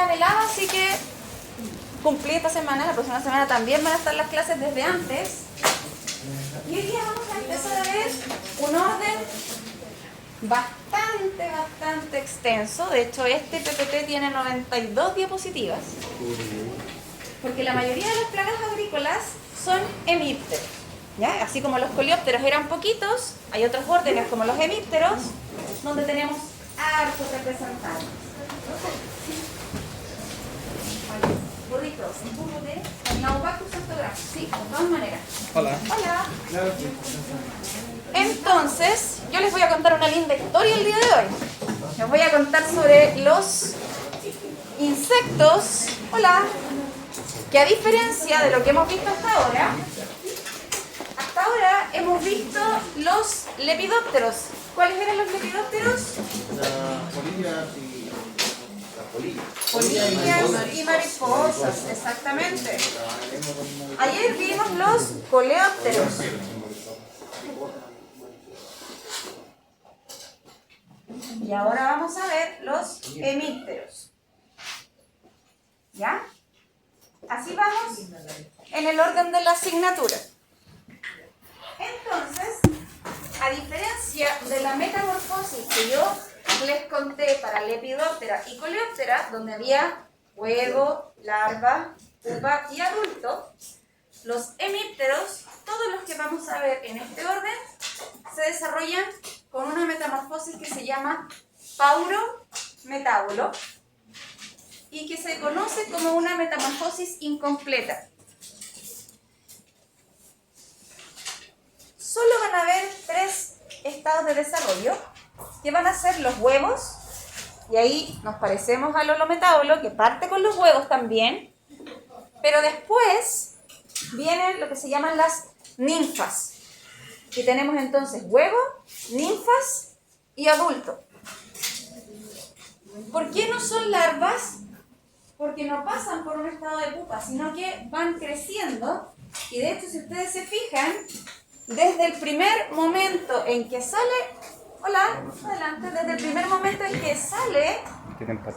estar helada, así que cumplí esta semana. La próxima semana también van a estar las clases desde antes. Y hoy día vamos a empezar a ver un orden bastante extenso. De hecho, este PPT tiene 92 diapositivas. Porque la mayoría de las plagas agrícolas son hemípteros, ¿ya? Así como los coleópteros eran poquitos, hay otros órdenes como los hemípteros, donde tenemos hartos representados. Burritos, un poco de Naupactus Antograph. Sí, de todas maneras. Hola. Hola. Entonces, yo les voy a contar una linda historia el día de hoy. Les voy a contar sobre los insectos. Hola. Que a diferencia de lo que hemos visto hasta ahora hemos visto los lepidópteros. ¿Cuáles eran los lepidópteros? Las polillas y Polillas y mariposas, exactamente. Ayer vimos los coleópteros. Y ahora vamos a ver los hemípteros. ¿Ya? Así vamos en el orden de la asignatura. Entonces, a diferencia de la metamorfosis que yo les conté para Lepidoptera y Coleóptera, donde había huevo, larva, pupa y adulto, los hemípteros, todos los que vamos a ver en este orden, se desarrollan con una metamorfosis que se llama paurometábulo y que se conoce como una metamorfosis incompleta. Solo van a haber 3 estados de desarrollo, que van a ser los huevos, y ahí nos parecemos al holometábulo, que parte con los huevos también, pero después vienen lo que se llaman las ninfas, y tenemos entonces huevo, ninfas y adulto. ¿Por qué no son larvas? Porque no pasan por un estado de pupa, sino que van creciendo, y de hecho si ustedes se fijan, desde el primer momento en que sale, hola, adelante, desde el primer momento en que sale,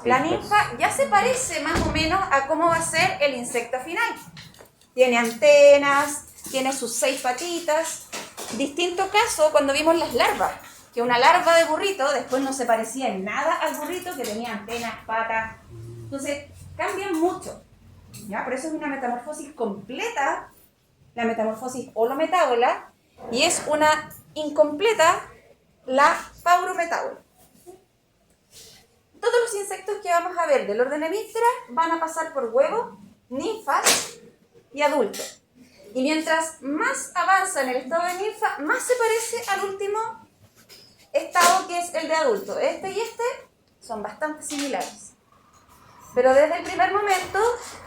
la ninfa ya se parece más o menos a cómo va a ser el insecto final. Tiene antenas, tiene sus 6 patitas. Distinto caso cuando vimos las larvas, que una larva de burrito después no se parecía en nada al burrito, que tenía antenas, patas. Entonces, cambian mucho, ¿ya? Por eso es una metamorfosis completa, la metamorfosis holometábola, y es una incompleta la paurometábola. Todos los insectos que vamos a ver del orden hemíptera van a pasar por huevo, ninfas y adulto. Y mientras más avanza en el estado de ninfa, más se parece al último estado, que es el de adulto. Este y este son bastante similares. Pero desde el primer momento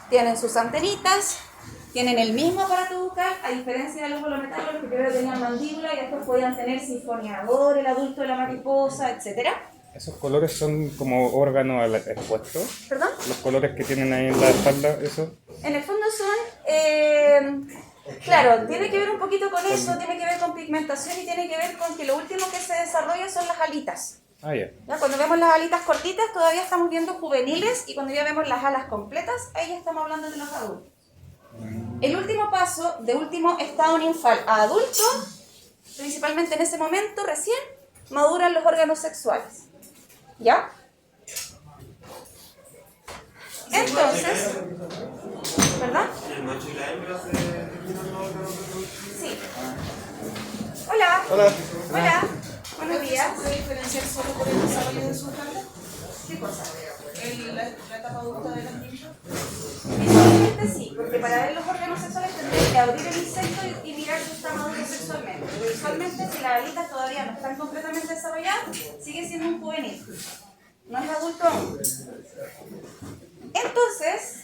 tienen sus antenitas, tienen el mismo aparato bucal, a diferencia de los holometábulos que primero tenían mandíbula y después podían tener sifoneador, el adulto de la mariposa, etc. ¿Esos colores son como órganos expuestos? ¿Perdón? ¿Los colores que tienen ahí en la espalda, eso? En el fondo son, claro, tiene que ver un poquito con eso, tiene que ver con pigmentación y tiene que ver con que lo último que se desarrolla son las alitas. Ah, ya. ¿Ya? Cuando vemos las alitas cortitas todavía estamos viendo juveniles, y cuando ya vemos las alas completas, ahí ya estamos hablando de los adultos. El último paso, de último estado ninfal a adulto, principalmente en ese momento recién maduran los órganos sexuales. ¿Ya? Entonces, ¿verdad? ¿El macho y la hembra se determinan los órganos reproductivos? Sí. Hola. Hola. Hola. Buenos días. ¿Se puede diferenciar solo por el desarrollo de sus órganos? ¿Qué cosa? La etapa adulta de las ninfas. Visualmente sí, porque para ver los órganos sexuales tendría que abrir el insecto y mirar si está maduro sexualmente. Pero visualmente, si las alitas todavía no están completamente desarrolladas, sigue siendo un juvenil. No es adulto aún. Entonces,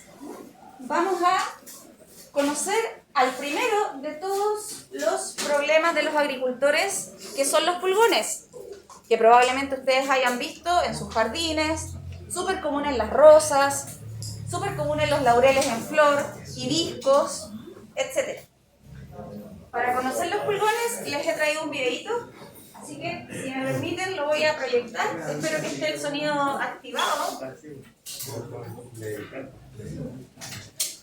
vamos a conocer al primero de todos los problemas de los agricultores, que son los pulgones, que probablemente ustedes hayan visto en sus jardines, súper común en las rosas, súper común en los laureles en flor, hibiscos, etc. Para conocer los pulgones les he traído un videito, así que si me permiten lo voy a proyectar. Espero que esté el sonido activado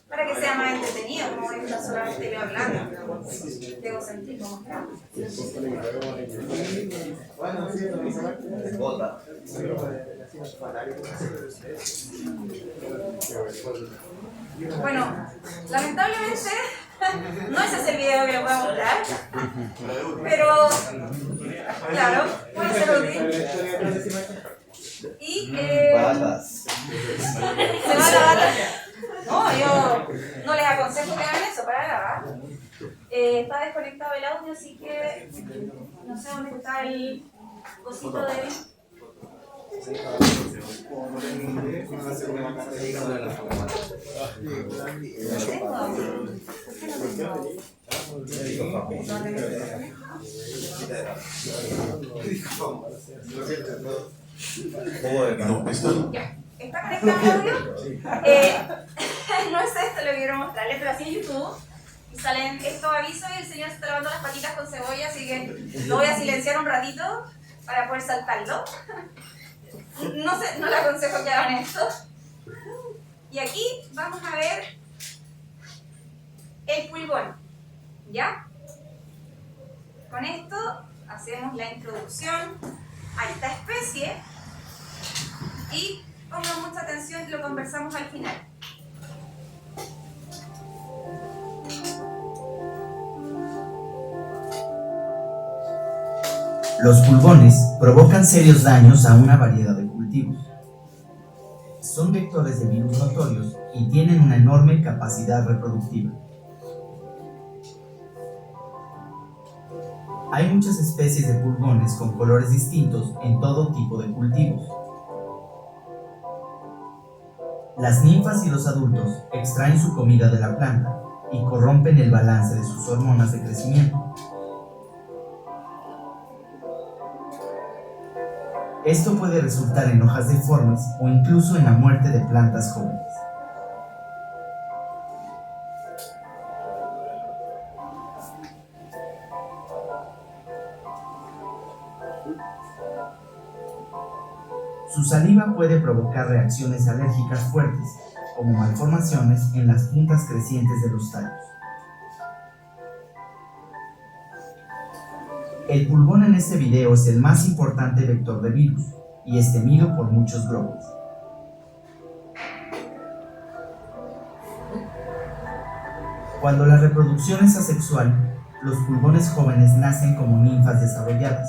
para que sea más entretenido, como está solamente yo hablando. Debo sentir como Bueno, lamentablemente no es ese el video que le puedo mostrar, pero claro, puede ser útil. Y se va la bata. No, yo no les aconsejo que hagan eso para nada. Está desconectado el audio, así que no sé dónde está el cosito de... Ya, ¿está conectado el audio? No es esto lo que quiero mostrarles, pero así en YouTube y salen estos avisos y el señor se está lavando las patitas con cebolla, así que lo voy a silenciar un ratito para poder saltarlo. No sé, no le aconsejo que hagan esto. Y aquí vamos a ver el pulgón, ¿ya? Con esto hacemos la introducción a esta especie y pongan mucha atención y lo conversamos al final. Los pulgones provocan serios daños a una variedad de cultivos. Son vectores de virus notorios y tienen una enorme capacidad reproductiva. Hay muchas especies de pulgones con colores distintos en todo tipo de cultivos. Las ninfas y los adultos extraen su comida de la planta y corrompen el balance de sus hormonas de crecimiento. Esto puede resultar en hojas deformes o incluso en la muerte de plantas jóvenes. Su saliva puede provocar reacciones alérgicas fuertes, como malformaciones en las puntas crecientes de los tallos. El pulgón en este video es el más importante vector de virus y es temido por muchos growers. Cuando la reproducción es asexual, los pulgones jóvenes nacen como ninfas desarrolladas.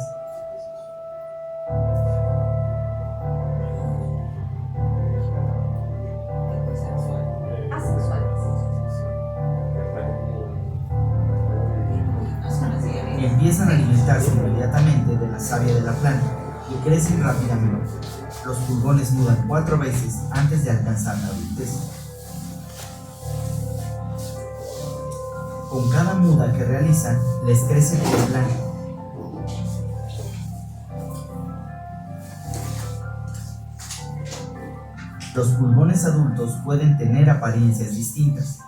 Empiezan a alimentarse inmediatamente de la savia de la planta y crecen rápidamente. Los pulgones mudan 4 veces antes de alcanzar la adultez. Con cada muda que realizan, les crece pelo blanco. Los pulgones adultos pueden tener apariencias distintas.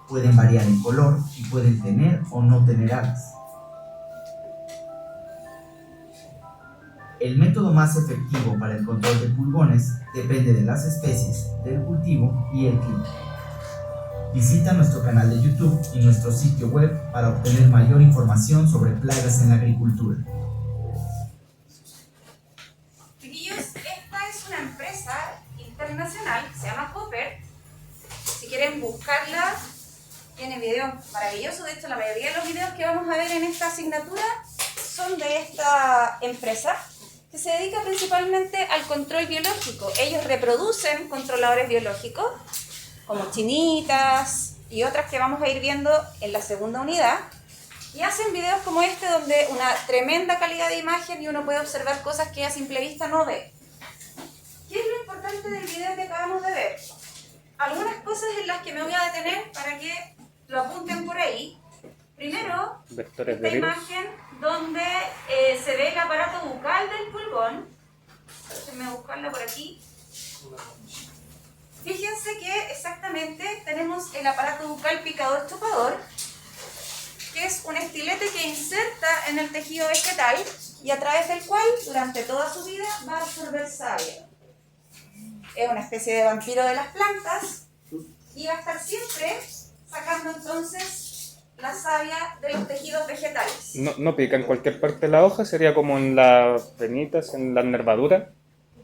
Pueden variar en color y pueden tener o no tener alas. El método más efectivo para el control de pulgones depende de las especies, del cultivo y el clima. Visita nuestro canal de YouTube y nuestro sitio web para obtener mayor información sobre plagas en la agricultura. Chiquillos, esta es una empresa internacional que se llama Cooper. Si quieren buscarla, tiene videos maravillosos. De hecho, la mayoría de los videos que vamos a ver en esta asignatura son de esta empresa que se dedica principalmente al control biológico. Ellos reproducen controladores biológicos como chinitas y otras que vamos a ir viendo en la segunda unidad, y hacen videos como este donde una tremenda calidad de imagen y uno puede observar cosas que a simple vista no ve. ¿Qué es lo importante del video que acabamos de ver? Algunas cosas en las que me voy a detener para que lo apunten por ahí. Primero, Vectores de esta virus. imagen donde se ve el aparato bucal del pulgón. Déjenme buscarla por aquí. Fíjense que exactamente tenemos el aparato bucal picador chupador, que es un estilete que inserta en el tejido vegetal y a través del cual durante toda su vida va a absorber savia. Es una especie de vampiro de las plantas y va a estar siempre sacando entonces la savia de los tejidos vegetales. No pica en cualquier parte de la hoja, sería como en las venitas, en las nervaduras.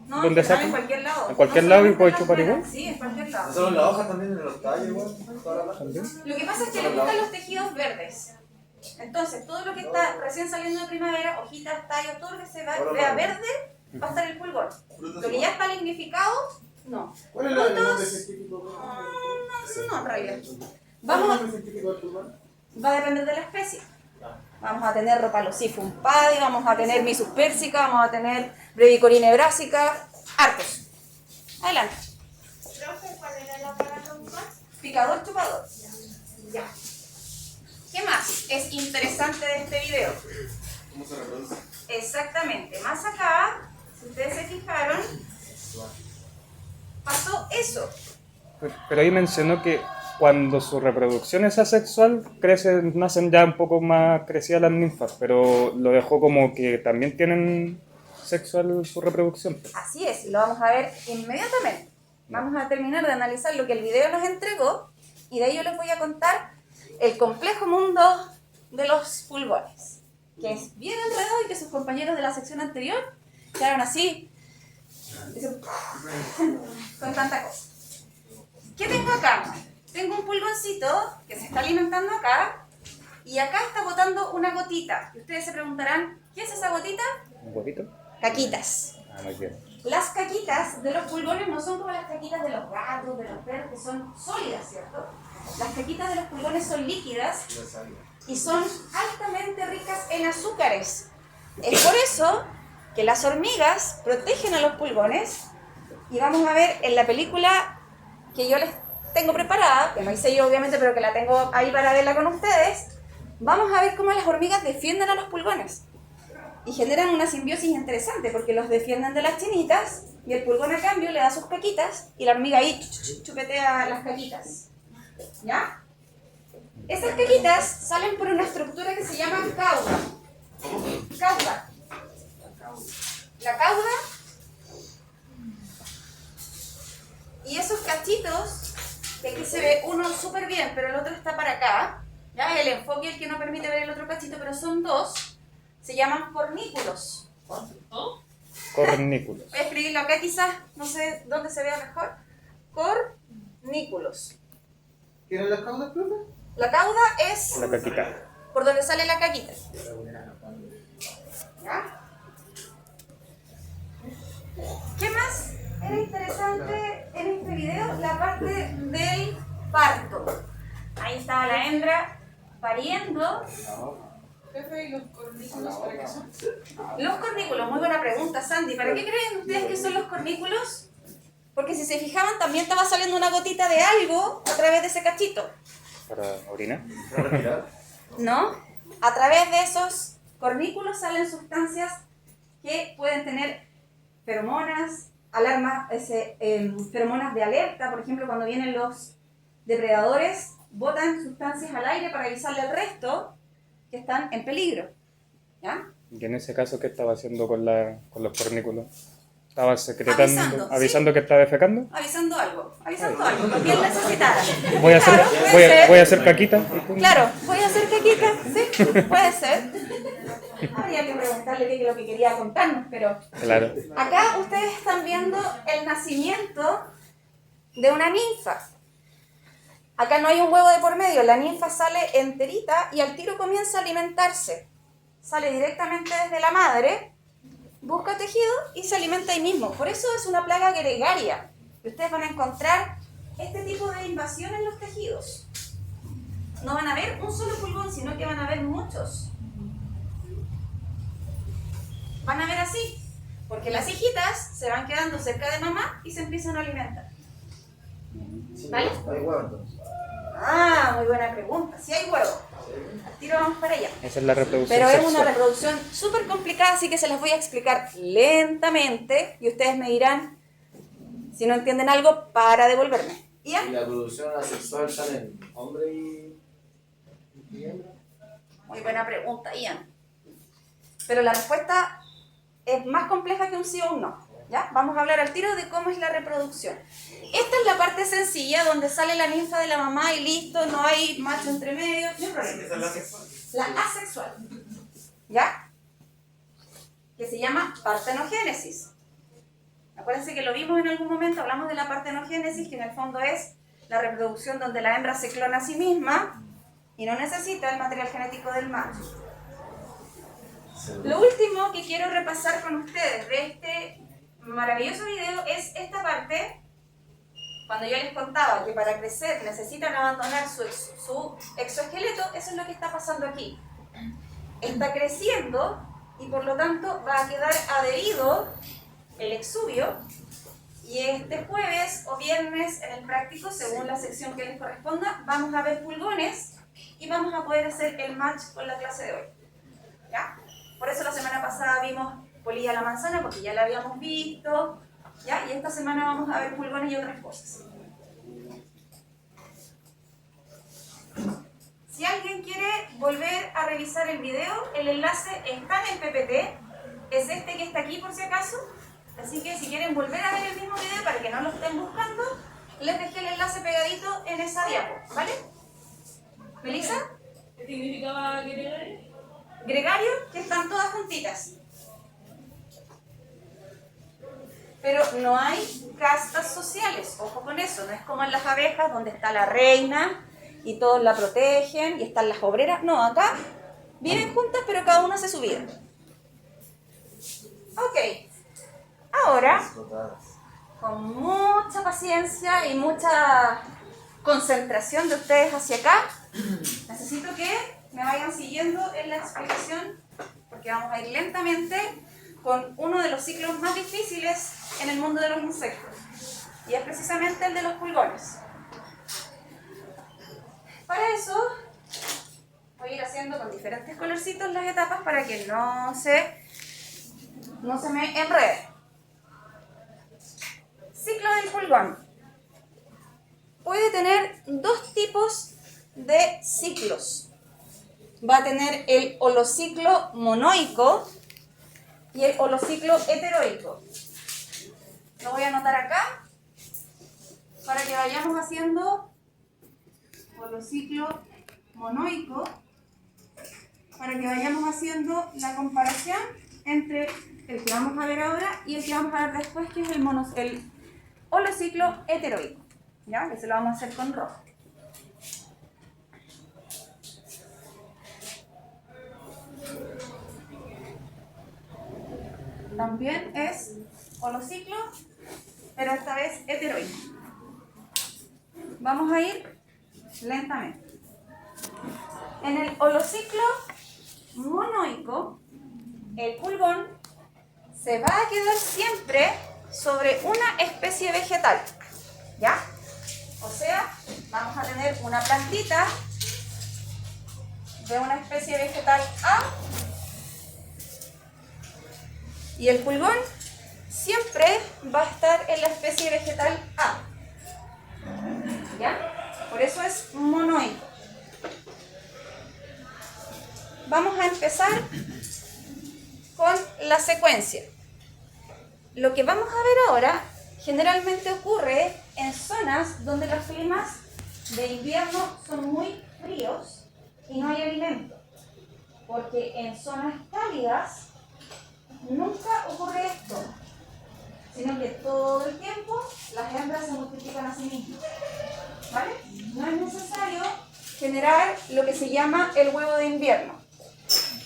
No, ¿Dónde en general saca? en cualquier lado. ¿En cualquier No lado y solamente puede en las chupar igual? venas, sí, en cualquier lado. Solo en la hoja también, en los tallos, igual. Toda la hoja. Lo que pasa es que le gustan los tejidos verdes. Entonces, todo lo que está recién saliendo de primavera, hojitas, tallos, todo lo que se vea verde, va a estar el pulgón. Lo que ya está lignificado, no. ¿Cuál es el nombre científico? No, en realidad. Vamos ¿Cuál es el a, nombre científico del pulmón? va a depender de la especie. Vamos a tener Rhopalosifum padi, vamos a tener Mysus persica, vamos a tener Brevicorine brásica, hartos. Adelante. Profe, ¿cuál era la palabra pulgón? Picador, chupador. Ya. ¿Qué más es interesante de este video? ¿Cómo se reproduce? Exactamente. Más acá, si ustedes se fijaron, pasó eso. Pero ahí mencionó que cuando su reproducción es asexual, nacen ya un poco más crecidas las ninfas, pero lo dejó como que también tienen sexual su reproducción. Así es, y lo vamos a ver inmediatamente. Vamos a terminar de analizar lo que el video nos entregó y de ahí yo les voy a contar el complejo mundo de los pulgones, que es bien enredado y que sus compañeros de la sección anterior quedaron así, con tanta cosa. ¿Qué tengo acá? Tengo un pulgoncito que se está alimentando acá y acá está botando una gotita. Y ustedes se preguntarán, ¿qué es esa gotita? ¿Un huevito? Caquitas. Ah, muy bien. Las caquitas de los pulgones no son como las caquitas de los gatos, de los perros, que son sólidas, ¿cierto? Las caquitas de los pulgones son líquidas y son altamente ricas en azúcares. Es por eso que las hormigas protegen a los pulgones y vamos a ver en la película que yo les tengo preparada, que no hice yo obviamente, pero que la tengo ahí para verla con ustedes, vamos a ver cómo las hormigas defienden a los pulgones. Y generan una simbiosis interesante porque los defienden de las chinitas y el pulgón a cambio le da sus caquitas y la hormiga ahí chupetea las caquitas. ¿Ya? Esas caquitas salen por una estructura que se llama cauda. Cauda. La cauda. Y esos cachitos, que aquí se ve uno súper bien, pero el otro está para acá. ¿Ya? El enfoque es el que no permite ver el otro cachito, pero son dos. Se llaman cornículos. Cornículos. Voy a escribirlo acá quizás, no sé dónde se vea mejor. Cornículos. ¿Qué eran las caudas, profe? La cauda es La caquita. por donde sale la caquita. ¿Ya? ¿Qué más era interesante en este video? La parte del parto. Ahí estaba la hembra pariendo. Profe, ¿y los cornículos para qué son? Los cornículos, muy buena pregunta, Sandy. ¿Para qué creen ustedes que son los cornículos? Porque si se fijaban, también estaba saliendo una gotita de algo a través de ese cachito, Para orinar. ¿Para respirar? ¿no? A través de esos cornículos salen sustancias que pueden tener feromonas, feromonas de alerta. Por ejemplo, cuando vienen los depredadores, botan sustancias al aire para avisarle al resto que están en peligro. ¿Ya? Y en ese caso, ¿qué estaba haciendo con los cornículos? ¿Estaba secretando, avisando sí. que estaba defecando? Avisando algo, lo que él necesitara. Voy a hacer, Claro, puede ser. voy a hacer caquita. Claro, voy a hacer caquita, sí, puede ser. Habría que preguntarle qué es lo que quería contarnos, pero Claro. acá ustedes están viendo el nacimiento de una ninfa. Acá no hay un huevo de por medio, la ninfa sale enterita y al tiro comienza a alimentarse. Sale directamente desde la madre, busca tejido y se alimenta ahí mismo. Por eso es una plaga gregaria. Y ustedes van a encontrar este tipo de invasión en los tejidos. No van a ver un solo pulgón, sino que van a ver muchos. Van a ver así, porque las hijitas se van quedando cerca de mamá y se empiezan a alimentar. ¿Vale? Hay huevo entonces. Ah, muy buena pregunta. Si hay huevo. Al tiro vamos para allá. Esa es la reproducción Pero es sexual. una reproducción súper complicada, así que se las voy a explicar lentamente y ustedes me dirán si no entienden algo para devolverme. ¿Ya? ¿Y la producción asexual salen hombre y hembra? Muy buena pregunta, Ian. Pero la respuesta es más compleja que un sí o un no. ¿Ya? Vamos a hablar al tiro de cómo es la reproducción. Esta es la parte sencilla donde sale la ninfa de la mamá y listo, no hay macho entre medio, no hay problema. Esa es la sexual. La asexual. ¿Ya? Que se llama partenogénesis. Acuérdense que lo vimos en algún momento, hablamos de la partenogénesis, que en el fondo es la reproducción donde la hembra se clona a sí misma y no necesita el material genético del macho. Lo último que quiero repasar con ustedes de este maravilloso video es esta parte, cuando yo les contaba que para crecer necesitan abandonar su exoesqueleto. Eso es lo que está pasando aquí. Está creciendo y por lo tanto va a quedar adherido el exuvio, y este jueves o viernes en el práctico, según la sección que les corresponda, vamos a ver pulgones y vamos a poder hacer el match con la clase de hoy. ¿Ya? Por eso la semana pasada vimos polilla a la manzana, porque ya la habíamos visto, ¿ya? Y esta semana vamos a ver pulgones y otras cosas. Si alguien quiere volver a revisar el video, el enlace está en el PPT, es este que está aquí por si acaso, así que si quieren volver a ver el mismo video para que no lo estén buscando, les dejé el enlace pegadito en esa diapo, ¿vale? ¿Melissa? ¿Qué significaba gregario? Gregario, que están todas juntitas. Pero no hay castas sociales, ojo con eso, no es como en las abejas donde está la reina y todos la protegen y están las obreras. No, acá viven juntas pero cada una hace su vida. Ok, ahora con mucha paciencia y mucha concentración de ustedes hacia acá, necesito que me vayan siguiendo en la explicación porque vamos a ir lentamente con uno de los ciclos más difíciles en el mundo de los insectos, y es precisamente el de los pulgones. Para eso voy a ir haciendo con diferentes colorcitos las etapas para que no se me enrede. Ciclo del pulgón. Puede tener dos tipos de ciclos. Va a tener el holociclo monoico y el holociclo heteroico. Lo voy a anotar acá para que vayamos haciendo holociclo monoico, para que vayamos haciendo la comparación entre el que vamos a ver ahora y el que vamos a ver después, que es el holociclo heteroico. ¿Ya? Que se lo vamos a hacer con rojo. También es holociclo, pero esta vez heteroico. Vamos a ir lentamente. En el holociclo monoico, el pulgón se va a quedar siempre sobre una especie vegetal, ¿ya? O sea, vamos a tener una plantita de una especie vegetal A, y el pulgón siempre va a estar en la especie vegetal A, ¿ya? Por eso es monoico. Vamos a empezar con la secuencia. Lo que vamos a ver ahora generalmente ocurre en zonas donde los climas de invierno son muy fríos y no hay alimento, porque en zonas cálidas nunca ocurre esto, sino que todo el tiempo las hembras se multiplican a sí mismas, ¿vale? No es necesario generar lo que se llama el huevo de invierno.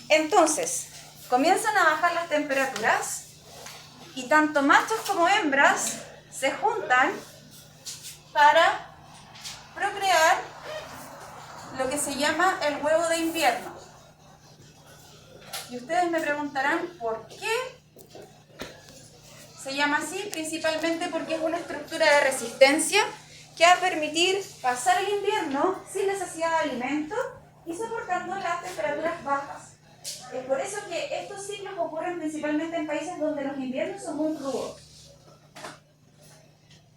Entonces, comienzan a bajar las temperaturas y tanto machos como hembras se juntan para procrear lo que se llama el huevo de invierno. Y ustedes me preguntarán por qué se llama así, principalmente porque es una estructura de resistencia que va a permitir pasar el invierno sin necesidad de alimento y soportando las temperaturas bajas. Es por eso que estos ciclos ocurren principalmente en países donde los inviernos son muy rudos.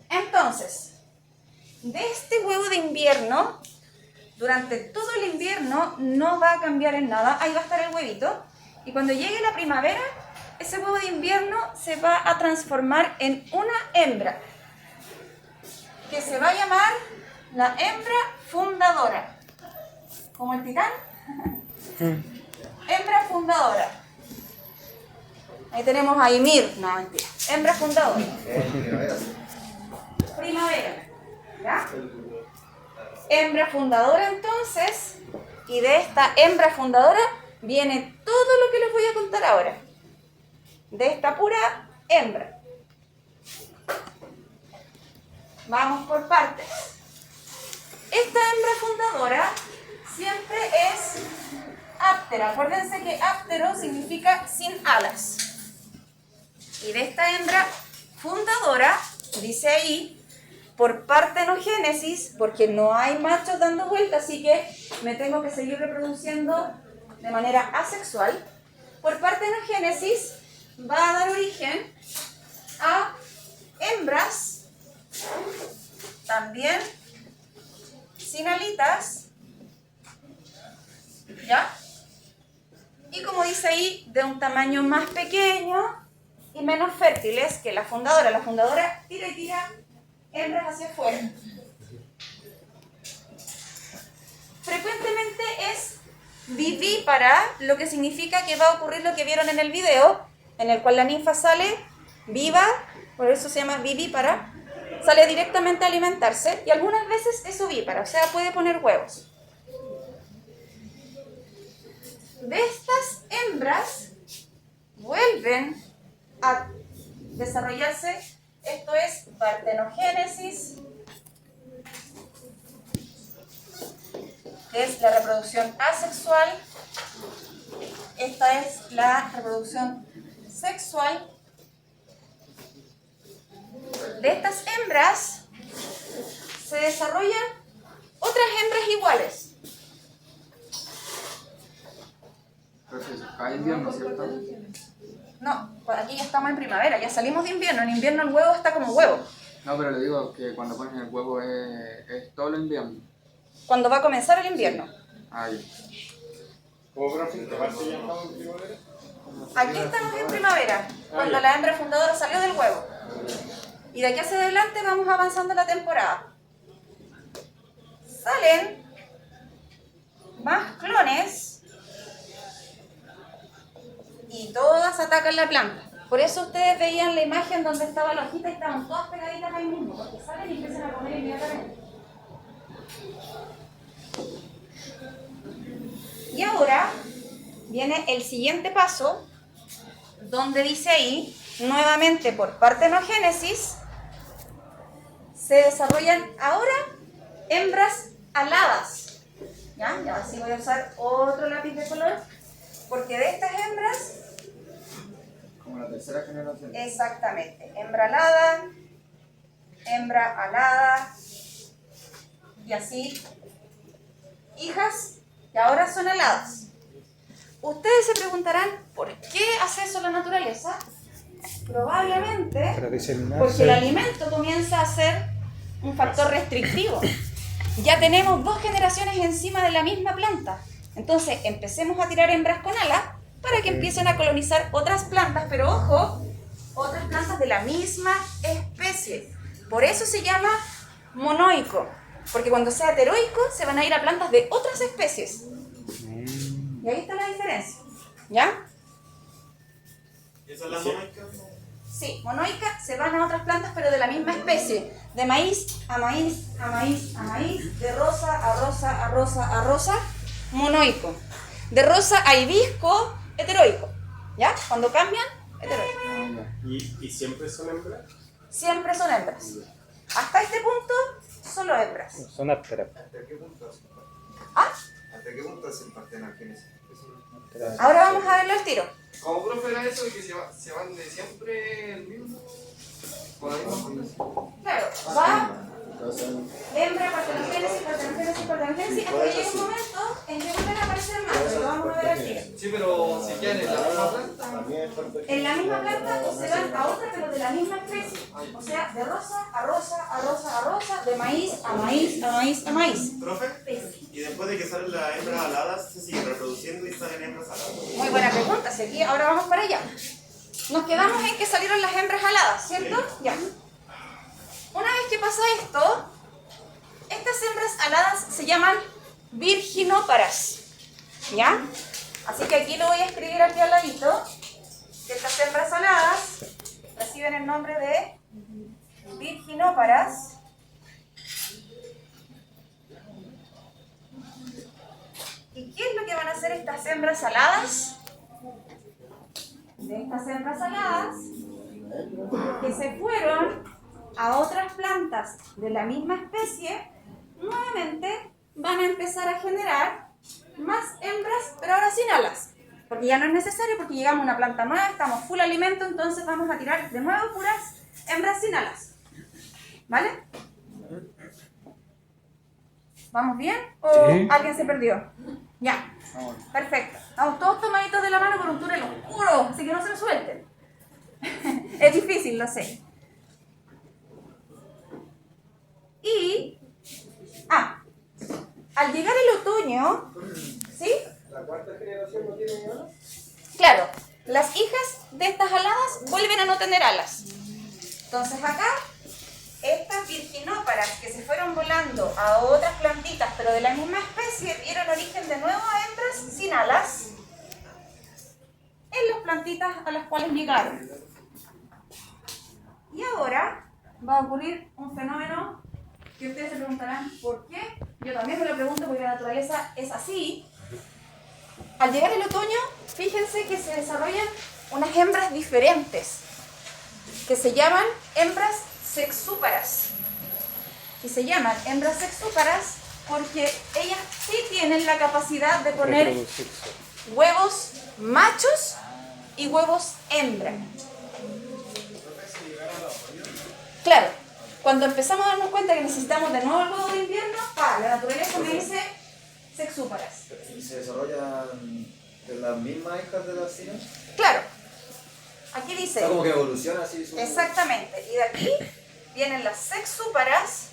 Entonces, de este huevo de invierno, durante todo el invierno no va a cambiar en nada, ahí va a estar el huevito, Y cuando llegue la primavera, ese huevo de invierno se va a transformar en una hembra, que se va a llamar la hembra fundadora. Como el titán. Hembra fundadora. Ahí tenemos a Ymir. No, mentira. Hembra fundadora. Primavera. ¿Ya? Hembra fundadora entonces. Y de esta hembra fundadora viene todo lo que les voy a contar ahora. De esta pura hembra. Vamos por partes. Esta hembra fundadora siempre es áptera. Acuérdense que áptero significa sin alas. Y de esta hembra fundadora, dice ahí, por partenogénesis, porque no hay machos dando vueltas, así que me tengo que seguir reproduciendo de manera asexual. Por partenogénesis va a dar origen a hembras también sin alitas, ¿ya? Y como dice ahí, de un tamaño más pequeño y menos fértiles que la fundadora. La fundadora tira y tira hembras hacia afuera. Frecuentemente es vivípara, lo que significa que va a ocurrir lo que vieron en el video, en el cual la ninfa sale viva, por eso se llama vivípara, sale directamente a alimentarse y algunas veces es ovípara, o sea, puede poner huevos. De estas hembras vuelven a desarrollarse, esto es partenogénesis, que es la reproducción asexual, esta es la reproducción sexual. De estas hembras se desarrollan otras hembras iguales. Entonces, cada invierno, ¿cierto? No, pues aquí ya estamos en primavera, ya salimos de invierno. En invierno el huevo está como huevo. No, pero le digo que cuando ponen el huevo es todo el invierno. Cuando va a comenzar el invierno. Ahí. ¿Cómo, profe? ¿Te parece que ya estamos en primavera? Aquí estamos en primavera, cuando la hembra fundadora salió del huevo. Y de aquí hacia adelante vamos avanzando la temporada. Salen más clones y todas atacan la planta. Por eso ustedes veían la imagen donde estaba la hojita y estaban todas pegaditas ahí mismo, porque salen y empiezan a comer inmediatamente. Y ahora viene el siguiente paso, donde dice ahí, nuevamente por partenogénesis, se desarrollan ahora hembras aladas. ¿Ya? Y ahora sí voy a usar otro lápiz de color, porque de estas hembras, Como la tercera generación. exactamente, hembra alada, y así, hijas que ahora son aladas. Ustedes se preguntarán, ¿por qué hace eso la naturaleza? Probablemente Para diseminarse. porque el alimento comienza a ser un factor restrictivo. Ya tenemos 2 generaciones encima de la misma planta. Entonces empecemos a tirar hembras con alas para que empiecen a colonizar otras plantas, pero ojo, otras plantas de la misma especie. Por eso se llama monoico, porque cuando sea heteroico se van a ir a plantas de otras especies. Y ahí está la diferencia, ¿ya? ¿Y esa es la monoica? Sí, monoica se van a otras plantas pero de la misma especie. De maíz a maíz, a maíz, a maíz, de rosa a rosa, a rosa, a rosa, monoico. De rosa a hibisco, heteroico. ¿Ya? Cuando cambian, heteroico. ¿Y siempre son hembras? Siempre son hembras. Hasta este punto, solo hembras. Son ápteras. ¿Hasta qué punto hacen? ¿Ah? ¿Hasta qué punto hacen partenogénesis? Ahora vamos a verlo al tiro. Como profe era eso de que se van de siempre el mismo. Con la misma condición. Claro, va hembra, partenogénesis, partenogénesis, partenogénesis, hasta que llega un momento en que vuelven a aparecer machos, lo vamos a ver aquí. Sí, pero si quieren en la misma planta. En la misma planta o se van a otra, pero de la misma especie. O sea, de rosa a rosa, a rosa a rosa, de maíz a maíz, a maíz a maíz. ¿Profe? Y después de que salen las hembras aladas, se siguen reproduciendo y salen hembras aladas. Muy buena pregunta, si aquí ahora vamos para allá. Nos quedamos en que salieron las hembras aladas, ¿cierto? Ya. Una vez que pasa esto, estas hembras aladas se llaman virginóparas, ¿ya? Así que aquí lo voy a escribir aquí al ladito, que estas hembras aladas reciben el nombre de virginóparas. ¿Y qué es lo que van a hacer estas hembras aladas? De estas hembras aladas que se fueron a otras plantas de la misma especie, nuevamente van a empezar a generar más hembras, pero ahora sin alas, porque ya no es necesario, porque llegamos a una planta nueva, estamos full alimento, entonces vamos a tirar de nuevo puras hembras sin alas. ¿Vale? ¿Vamos bien? ¿O Sí. alguien se perdió? Ya, perfecto. Estamos todos tomaditos de la mano por un túnel oscuro, así que no se lo suelten. Es difícil, lo sé. Y, al llegar el otoño, ¿sí? ¿La cuarta generación no tiene alas? Claro, las hijas de estas aladas vuelven a no tener alas. Entonces acá, estas virginóparas que se fueron volando a otras plantitas, pero de la misma especie, dieron origen de nuevo a hembras sin alas en las plantitas a las cuales llegaron. Y ahora va a ocurrir un fenómeno que ustedes se preguntarán ¿por qué? Yo también me lo pregunto porque la naturaleza es así. Al llegar el otoño, fíjense que se desarrollan unas hembras diferentes que se llaman hembras sexúparas. Y se llaman hembras sexúparas porque ellas sí tienen la capacidad de poner Reproducirse. huevos machos y huevos hembra. Claro, cuando empezamos a darnos cuenta que necesitamos de nuevo el huevo de invierno, la naturaleza me dice sexúparas. ¿Y se desarrollan de las mismas hijas de las cinas? Claro, aquí dice... Está como que evoluciona así. Exactamente, y de aquí vienen las sexúparas,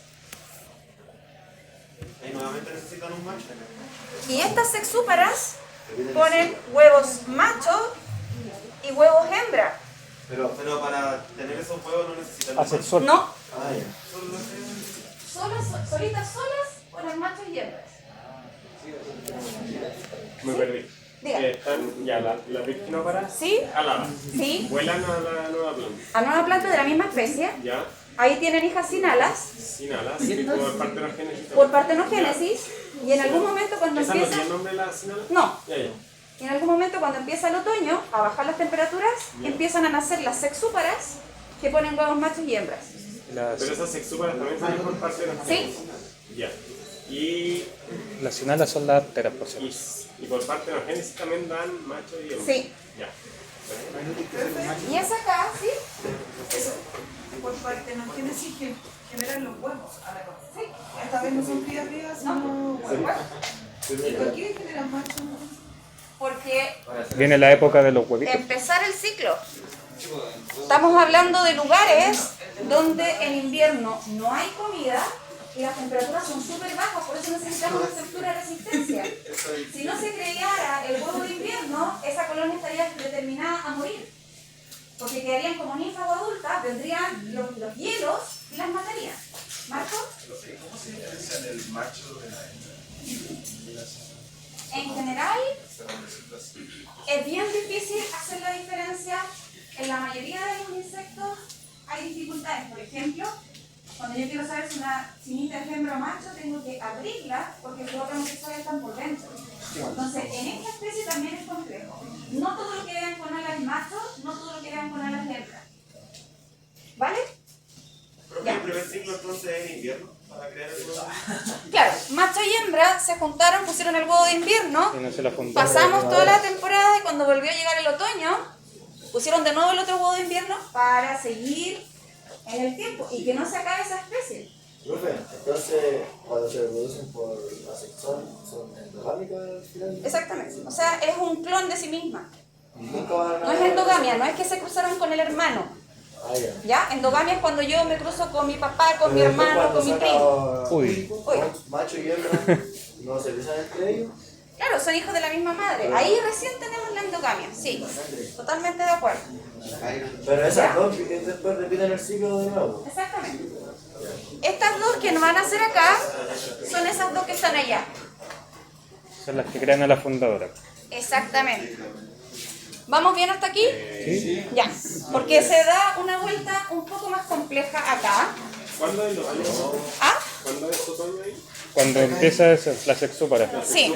Y nuevamente necesitan un macho. y estas sexúparas ponen huevos macho y huevos hembra. Pero para tener esos huevos no necesitan un macho. Asexual. No, Ah, ya. solitas solas ponen machos y hembras. Me perdí. Diga. Están ya las virginóparas ¿Sí? aladas. Sí, Vuelan a la nueva planta. a nueva planta de la misma especie, Ya, ahí tienen hijas sin alas, sin alas, y por partenogénesis. por partenogénesis, y en algún momento cuando ¿Esa no empieza... tiene nombre la sin alas? No, Ya, ya. y en algún momento cuando empieza el otoño, a bajar las temperaturas, empiezan a nacer las sexúparas, que ponen huevos machos y hembras. Pero esas sexúparas también salen por partenogénesis. ¿Sí? Ya. Y Las sinalas son las arteras, por cierto. y por partenogénesis también dan macho y hembra. Sí. Ya. Y es acá, ¿sí? Por partenogénesis que generan los huevos. Sí. Esta vez no son crías vivas, sino huevos. ¿Y por qué generan machos? Porque Viene la época de los huevitos. empezar el ciclo. Estamos hablando de lugares donde en invierno no hay comida y las temperaturas son súper bajas, por eso necesitamos una estructura de resistencia. Si no se creara el huevo de invierno, esa colonia estaría determinada a morir. Porque quedarían como ninfas o adultas, vendrían los hielos y las matarían. ¿Marco? ¿Cómo se diferencia el macho de la hembra? En general, es bien difícil hacer la diferencia. En la mayoría de los insectos hay dificultades. Por ejemplo, cuando yo quiero saber si una chinita es hembra o macho, tengo que abrirla porque los órganos sexuales están por dentro. Entonces, en esta especie también es complejo. No todo lo que vean con alas es macho, no todo lo que vean con alas es hembra. ¿Vale? Creo que el primer ciclo entonces es invierno para crear el huevo. Claro, macho y hembra se juntaron, pusieron el huevo de invierno. Y no se la fundaron. Pasamos toda la temporada y cuando volvió a llegar el otoño, pusieron de nuevo el otro huevo de invierno para seguir en el tiempo y que no se acabe esa especie. Profe, entonces cuando se reproducen por asexual son endogámicas al final. Exactamente. O sea, es un clon de sí misma. Nunca van a... No es endogamia, no es que se cruzaron con el hermano. Ah, ya. ¿Ya? Endogamia es cuando yo me cruzo con mi papá, con mi Pero después hermano, cuando con mi saca primo. Uy. Uy. macho y hembra, ¿no se cruzan entre ellos? Claro, son hijos de la misma madre. Ahí recién tenemos la endogamia, sí. Totalmente de acuerdo. Pero esas dos después repiten el ciclo de nuevo. Exactamente. Estas dos que nos van a hacer acá son esas dos que están allá. Son las que crean a la fundadora. Exactamente. ¿Vamos bien hasta aquí? ¿Sí? Ya. Porque se da una vuelta un poco más compleja acá. ¿Cuándo es los años? ¿Ah? ¿Cuándo es otoño ahí? Cuando empieza la sexúpara. Sí.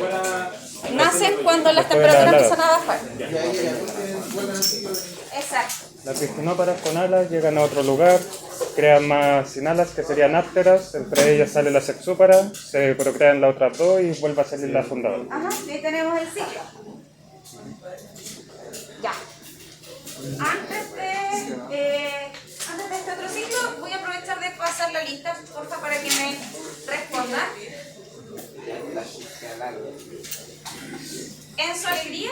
Nacen cuando las Después de la temperaturas helada. empiezan a bajar. Exacto. Las piscinóparas con alas llegan a otro lugar, crean más sin alas que serían ápteras, entre ellas sale la sexúpara, se procrean las otras dos y vuelve a salir la fundadora. Ajá, ahí tenemos el ciclo. Ya. Antes de este otro ciclo, voy a aprovechar de pasar la lista, porfa, para que me respondan. Enzo Alegría,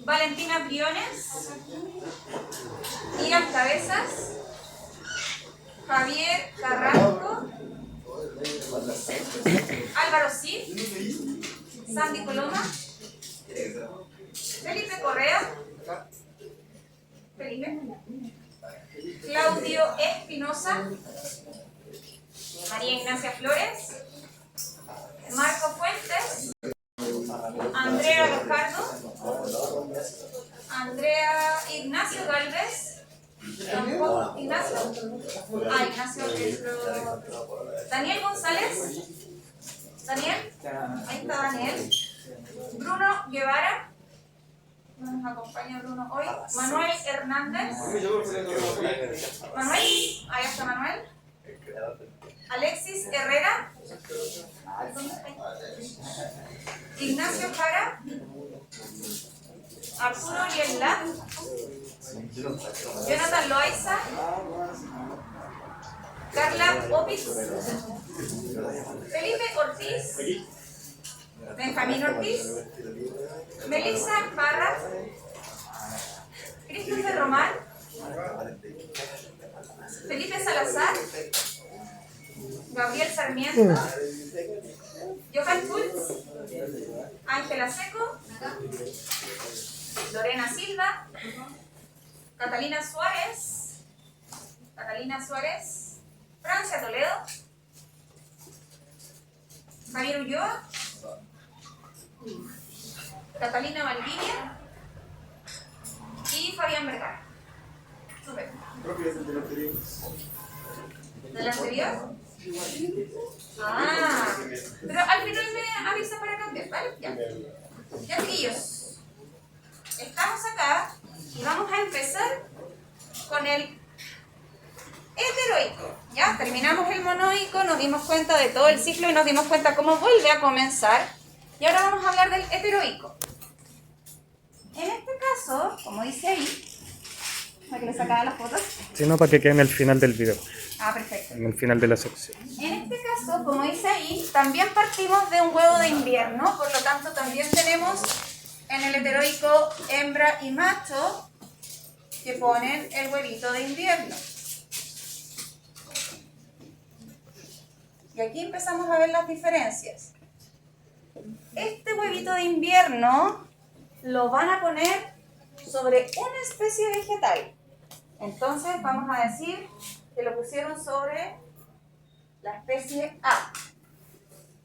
Valentina Briones, Ian Cabezas, Javier Carrasco, Álvaro Cid, Sandy Coloma, Felipe Correa, Claudio Espinosa, María Ignacia Flores, Marco Fuentes, Andrea Ricardo, Andrea Ignacio Galvez, tampoco Ignacio, Ignacio, Daniel González, Daniel, ahí está Daniel, Bruno Guevara, nos acompaña Bruno hoy, Manuel Hernández, Manuel, ahí está Manuel, Alexis Herrera, Ignacio Jara, Arturo Yelda, Jonathan Loaiza, Carla Opitz, Felipe Ortiz, Benjamín Ortiz, Melissa Parra, Christopher Román, Felipe Salazar, Gabriel Sarmiento, Johan Schultz, Ángela Seco, Lorena Silva, Catalina Suárez, Francia Toledo, Javier Ulloa, Catalina Valdivia y Fabián Vergara. Súper. ¿Del anterior? Ah, pero al final me avisa para cambiar, ¿vale? Ya. Ya, chiquillos. Estamos acá y vamos a empezar con el heteroico. Ya, terminamos el monoico, nos dimos cuenta de todo el ciclo y nos dimos cuenta cómo vuelve a comenzar. Y ahora vamos a hablar del heteroico. En este caso, como dice ahí, para que le sacara las fotos. Si no, para que quede en el final del video, Ah, perfecto. en el final de la sección. En este caso, como dice ahí, también partimos de un huevo de invierno, por lo tanto también tenemos en el heteroico hembra y macho que ponen el huevito de invierno. Y aquí empezamos a ver las diferencias. Este huevito de invierno lo van a poner sobre una especie vegetal. Entonces vamos a decir que lo pusieron sobre la especie A,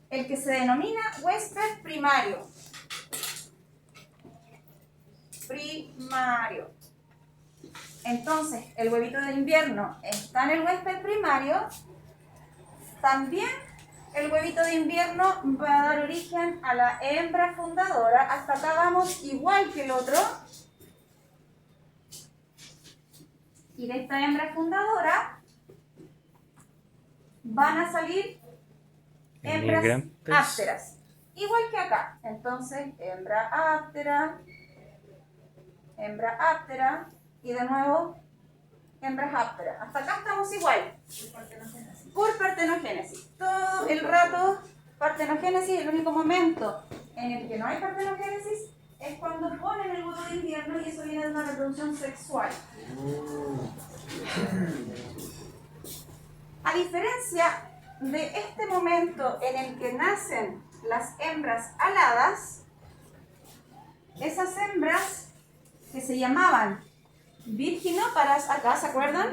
el que se denomina huésped primario. Entonces, el huevito de invierno está en el huésped primario. También el huevito de invierno va a dar origen a la hembra fundadora. Hasta acá vamos igual que el otro. Y de esta hembra fundadora van a salir hembras Inmigrantes. ápteras. Igual que acá. Entonces, hembra áptera y de nuevo hembras ásperas. Hasta acá estamos igual. Por partenogénesis. Todo el rato partenogénesis. El único momento en el que no hay partenogénesis es cuando ponen el huevo de invierno y eso viene de una reproducción sexual. A diferencia de este momento en el que nacen las hembras aladas, esas hembras que se llamaban virginóparas, acá, ¿se acuerdan?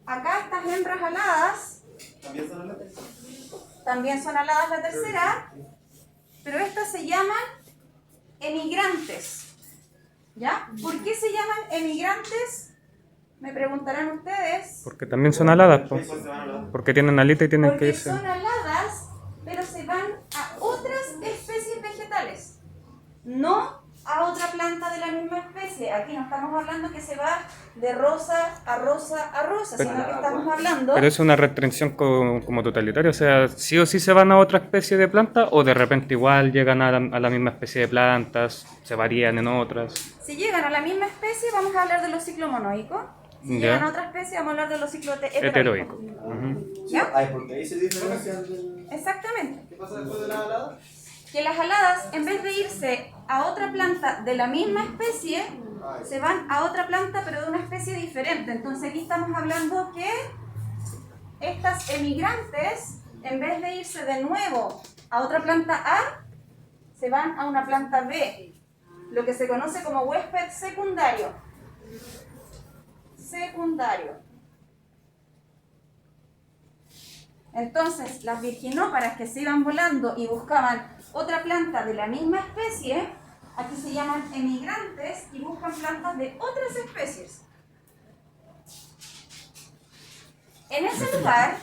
Acá estas hembras aladas también son aladas la tercera, pero estas se llaman emigrantes. ¿Ya? ¿Por qué se llaman emigrantes? Me preguntarán ustedes. Porque también son aladas, pues. Porque tienen alita y tienen que Porque irse. son aladas, pero se van a otras especies vegetales, no a otra planta de la misma especie. Aquí no estamos hablando que se va de rosa a rosa a rosa, sino que estamos hablando... Pero es una restricción como totalitaria, o sea, sí o sí se van a otra especie de planta o de repente igual llegan a la misma especie de plantas, se varían en otras. Si llegan a la misma especie, vamos a hablar de los ciclos monoicos. Si Ya. llegan a otra especie, vamos a hablar de los ciclos Heteroico. heteroicos. ¿Ya? Ay, porque ahí se diferencian del... Exactamente. ¿Qué pasa después de la alada? Que las aladas, en vez de irse a otra planta de la misma especie, se van a otra planta pero de una especie diferente. Entonces aquí estamos hablando que estas emigrantes, en vez de irse de nuevo a otra planta A, se van a una planta B, lo que se conoce como huésped secundario. Entonces, las virginóparas que se iban volando y buscaban otra planta de la misma especie, aquí se llaman emigrantes y buscan plantas de otras especies. En ese lugar,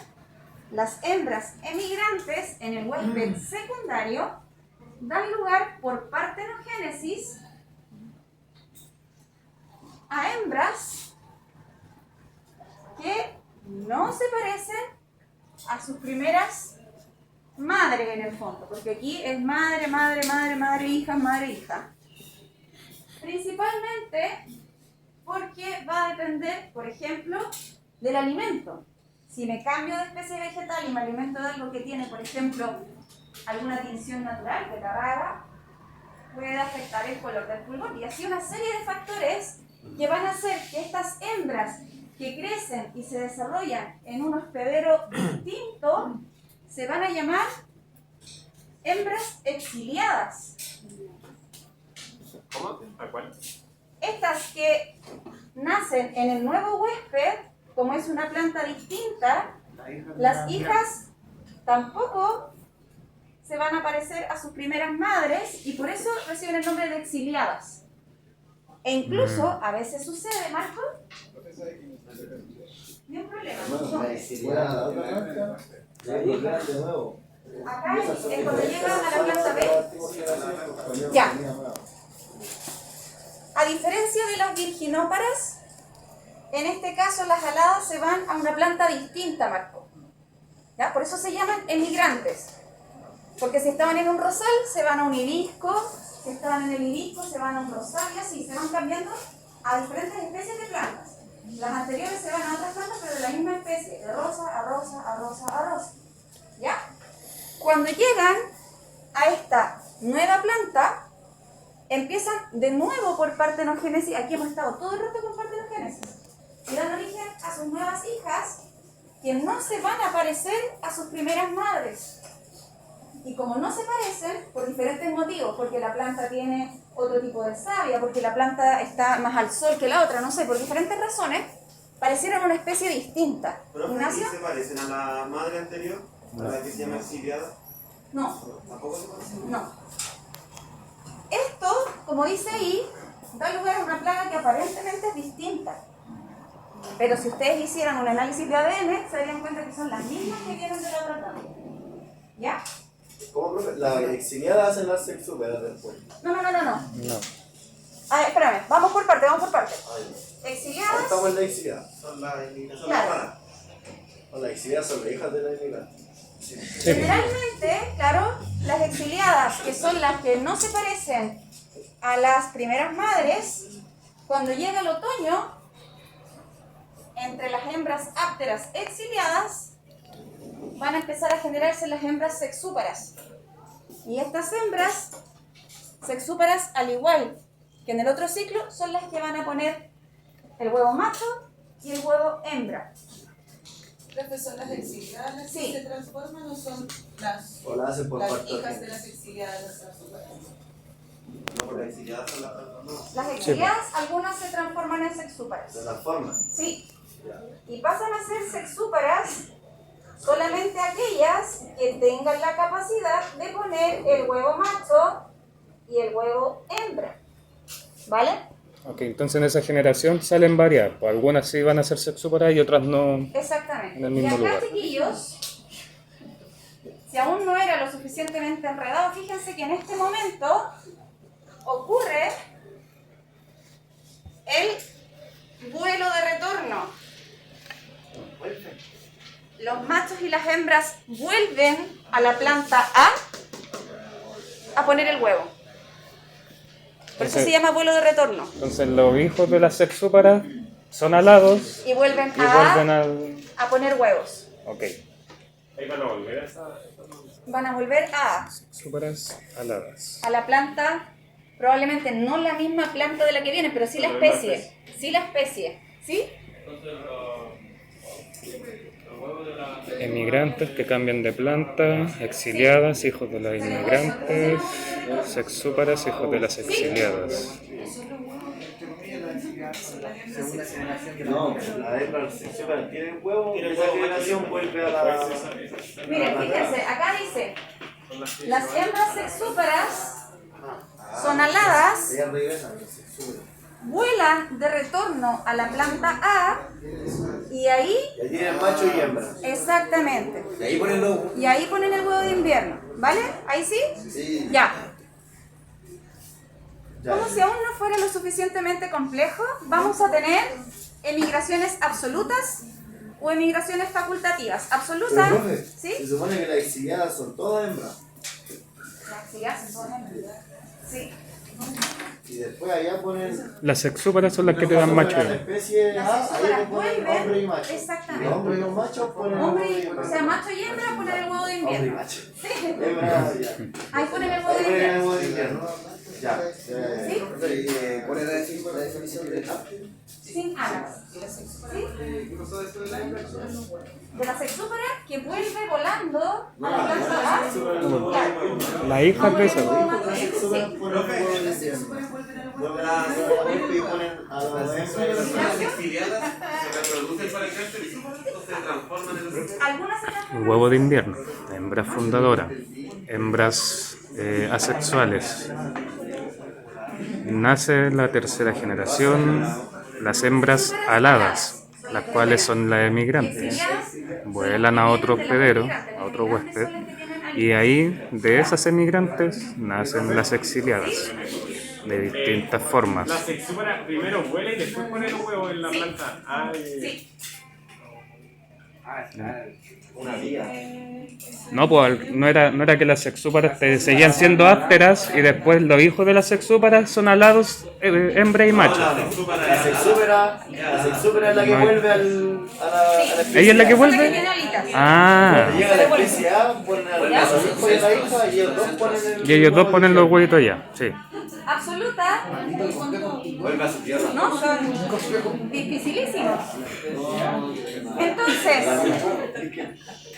las hembras emigrantes en el huésped secundario dan lugar por partenogénesis a hembras que no se parecen a sus primeras madres en el fondo, porque aquí es madre, hija. Principalmente porque va a depender, por ejemplo, del alimento. Si me cambio de especie vegetal y me alimento de algo que tiene, por ejemplo, alguna tinción natural que carraga, puede afectar el color del pulgón. Y así una serie de factores que van a hacer que estas hembras que crecen y se desarrollan en un hospedero distinto se van a llamar hembras exiliadas. ¿Cómo? ¿Tal cual? Estas que nacen en el nuevo huésped, como es una planta distinta, las hijas tampoco se van a parecer a sus primeras madres y por eso reciben el nombre de exiliadas. E incluso, a veces sucede, Marco, ni un problema. De nuevo. Acá es cuando llega a la planta B. Ya. A diferencia de las virginóparas, en este caso las aladas se van a una planta distinta, Marco. ¿Ya? Por eso se llaman emigrantes. Porque si estaban en un rosal, se van a un hibisco. Si estaban en el hibisco, se van a un rosal y así. Se van cambiando a diferentes especies de plantas. Las anteriores se van a otras plantas, pero de la misma especie. De rosa a rosa, a rosa, a rosa. ¿Ya? Cuando llegan a esta nueva planta, empiezan de nuevo por partenogénesis. Aquí hemos estado todo el rato con partenogénesis. Y dan origen a sus nuevas hijas, que no se van a parecer a sus primeras madres. Y como no se parecen, por diferentes motivos, porque la planta tiene otro tipo de savia, porque la planta está más al sol que la otra, no sé, por diferentes razones, parecieron una especie distinta. ¿Pero Ignacio? se parecen a la madre anterior? ¿A la que se llama exiliada? No, ¿Tampoco se parecen? no. Esto, como dice ahí, da lugar a una plaga que aparentemente es distinta. Pero si ustedes hicieran un análisis de ADN, se darían cuenta que son las mismas que vienen de la otra planta. ¿Ya? ¿Cómo, profe? La exiliada hace la sexualidad después. No. No. A ver, espérame, vamos por parte. Ahí Exiliadas. estamos en la exiliada. Son las inmigraciones Claro. hermanas. O la exiliada son las hijas de la inmigrante. Generalmente, claro, las exiliadas, que son las que no se parecen a las primeras madres, cuando llega el otoño, entre las hembras ápteras exiliadas, van a empezar a generarse las hembras sexúparas. Y estas hembras sexúparas, al igual que en el otro ciclo, son las que van a poner el huevo macho y el huevo hembra. ¿Las son las exiliadas las Sí. que se transforman o son las, O la hacen por las parte hijas de las exiliadas las transforman? No, porque ahí sí ya son las no. Las exiliadas, algunas se transforman en sexúparas. se transforman. Sí. Ya. Y pasan a ser sexúparas solamente aquellas que tengan la capacidad de poner el huevo macho y el huevo hembra. ¿Vale? Ok, entonces en esa generación salen varias. Pues algunas sí van a ser sexúparas y otras no. Exactamente. En el Y mismo acá, lugar. chiquillos, si aún no era lo suficientemente enredado, fíjense que en este momento ocurre el vuelo de retorno. Los machos y las hembras vuelven a la planta a poner el huevo. Por eso Entonces- se llama vuelo de retorno. Entonces los hijos de las sexúparas son alados Y vuelven y vuelven a al. poner huevos. Ok. Van a volver Sexúparas aladas. a la planta, probablemente no la misma planta de la que viene, pero sí la especie. Sí la especie. ¿Sí? Emigrantes que cambian de planta, exiliadas, hijos de las inmigrantes, sexúparas, hijos de las exiliadas. No, la hembra sexual tiene un huevo y esa generación vuelve a la. Miren, fíjense, acá dice, las hembras sexúparas son aladas, Ellas regresan, sexual. vuelan de retorno a la planta A y ahí, Y ahí tienen macho y hembra. exactamente, Y ahí ponen los. y ahí ponen el huevo de invierno, ¿vale? ¿Ahí sí? Sí. Ya. Ya. Como si aún no fuera lo suficientemente complejo, vamos a tener emigraciones absolutas o emigraciones facultativas. Pero, Absoluta, profe, ¿sí? se supone que las exiliadas son todas hembras. Las exiliadas son hembras. Sí. Y después allá ponen. Las sexúparas son las que te dan macho. La especie Las A, ahí sexúparas le ponen vuelven, hombre y macho. exactamente. Y los hombres y los machos ponen Hombre hombre y, y o sea, macho y hembra ponen el huevo de Hombre y invierno. macho. Sí. Hembra, ya. Ahí ponen el huevo Ahí de ponen el invierno. huevo de invierno. Ya. ¿Sí? ¿Cuál es la definición de apte? Sin alas. ¿Sí? De la sexúpara que vuelve volando a la planta A. Claro. La hija de esa. Sí. Vuelven a y ponen a los hembras y los Las exiliadas se reproducen para crecer o se transforman en los. Algunas se transforman. Huevo de invierno. Hembra fundadora. Hembras asexuales. Nace la tercera generación, las hembras aladas, las cuales son las emigrantes. Vuelan a otro hospedero, a otro huésped, y ahí de esas emigrantes nacen las exiliadas, de distintas formas. La sexúpara primero vuela y después pone los huevos en la planta. Sí. una vía. No, pues no era que las sexúparas seguían siendo ápteras y después los hijos de las sexúparas son alados, hembra y macho. La sexúpera es la que vuelve a la ¿Ella es la que La que vuelve? tiene alitas. Ah, Cuando llega la especie A, ponen a los hijos de la hija y ellos dos ponen el. y ellos dos ponen los huevitos allá, sí. Absoluta. Vuelve a su tierra. No, son dificilísimos. Entonces,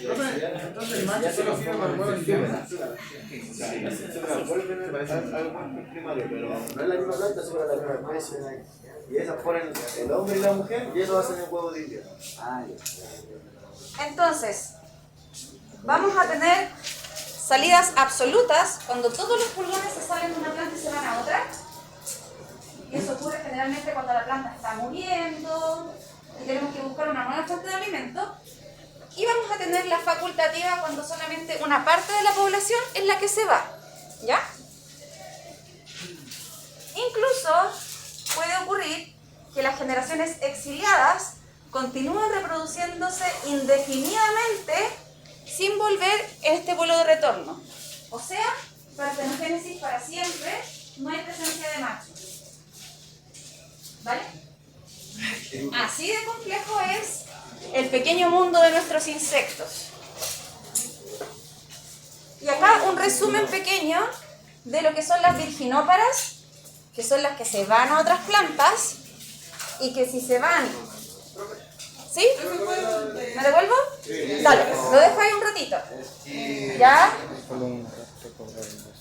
Entonces el macho se lo firma el huevo en invierno. La sexúpera vuelve al cuerpo primario, pero no es la misma planta, sino la misma especie. Y esas ponen el hombre y la mujer y ellos hacen el huevo de invierno. entonces, vamos a tener salidas absolutas cuando todos los pulgones se salen de una planta y se van a otra. Y eso ocurre generalmente cuando la planta está muriendo y tenemos que buscar una nueva fuente de alimento. Y vamos a tener la facultativa cuando solamente una parte de la población es la que se va. ¿Ya? Incluso puede ocurrir que las generaciones exiliadas continúen reproduciéndose indefinidamente sin volver este vuelo de retorno. O sea, partenogénesis para siempre, no hay presencia de machos. ¿Vale? Así de complejo es el pequeño mundo de nuestros insectos. Y acá un resumen pequeño de lo que son las virginóparas, que son las que se van a otras plantas y que si se van... ¿Sí? ¿Me devuelvo? Dale, lo dejo ahí un ratito. ¿Ya? Solo un rastro por el-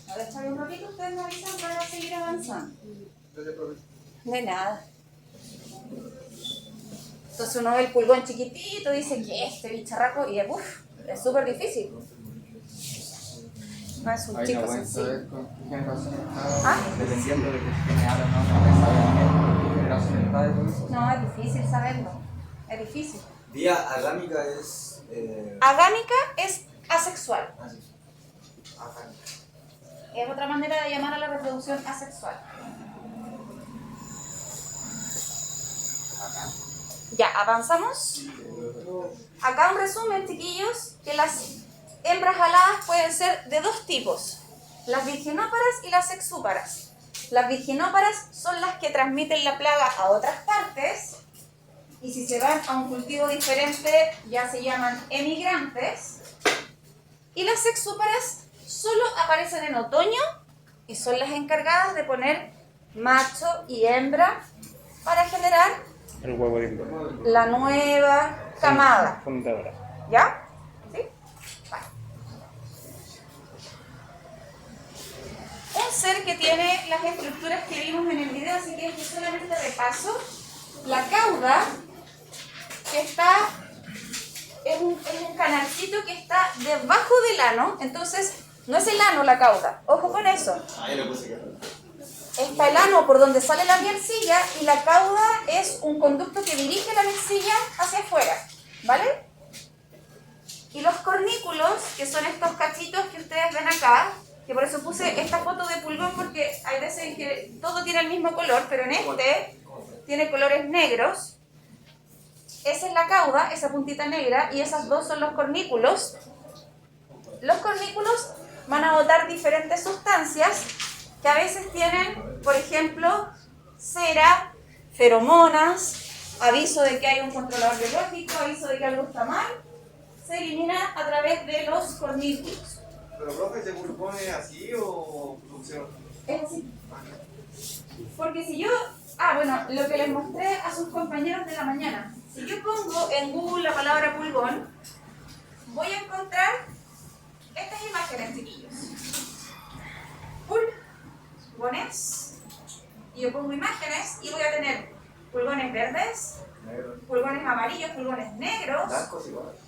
Lo dejo ahí un ratito, ustedes me avisan para seguir avanzando. De nada. Entonces uno ve el pulgón chiquitito, dice que este bicharraco, y es súper difícil. No es un chico sencillo. ¿Ah? Dependiendo de qué tiene ahora, no saber qué generación está de todo eso. No, es difícil saberlo. Es difícil. Vía agámica es. Agámica es asexual. Es otra manera de llamar a la reproducción asexual. Ya, avanzamos. Acá un resumen, chiquillos, que las hembras aladas pueden ser de dos tipos. Las virginóparas y las sexúparas. Las virginóparas son las que transmiten la plaga a otras partes. Y si se van a un cultivo diferente, ya se llaman emigrantes. Y las sexúparas solo aparecen en otoño y son las encargadas de poner macho y hembra para generar el huevo de invierno. la nueva camada. Fundadora. ¿Ya? ¿Sí? Vale. Un ser que tiene las estructuras que vimos en el video, así que esto solamente repaso. La cauda, que está, es un canalcito que está debajo del ano, entonces no es el ano la cauda, ojo con eso. Ahí lo puse que. Está el ano por donde sale la mielcilla y la cauda es un conducto que dirige la mielcilla hacia afuera, ¿vale? Y los cornículos, que son estos cachitos que ustedes ven acá, que por eso puse esta foto de pulgón porque hay veces en que todo tiene el mismo color, pero en este tiene colores negros. Esa es la cauda, esa puntita negra, y esas dos son los cornículos. Los cornículos van a botar diferentes sustancias que a veces tienen, por ejemplo, cera, feromonas, aviso de que hay un controlador biológico, aviso de que algo está mal, se elimina a través de los cornículos. ¿Pero profe, ese pulgón es así o funciona? Es así. Porque si yo, bueno, lo que les mostré a sus compañeros de la mañana, si yo pongo en Google la palabra pulgón, voy a encontrar estas imágenes, chiquillos. Pulgones, y yo pongo imágenes y voy a tener pulgones verdes, pulgones amarillos, pulgones negros,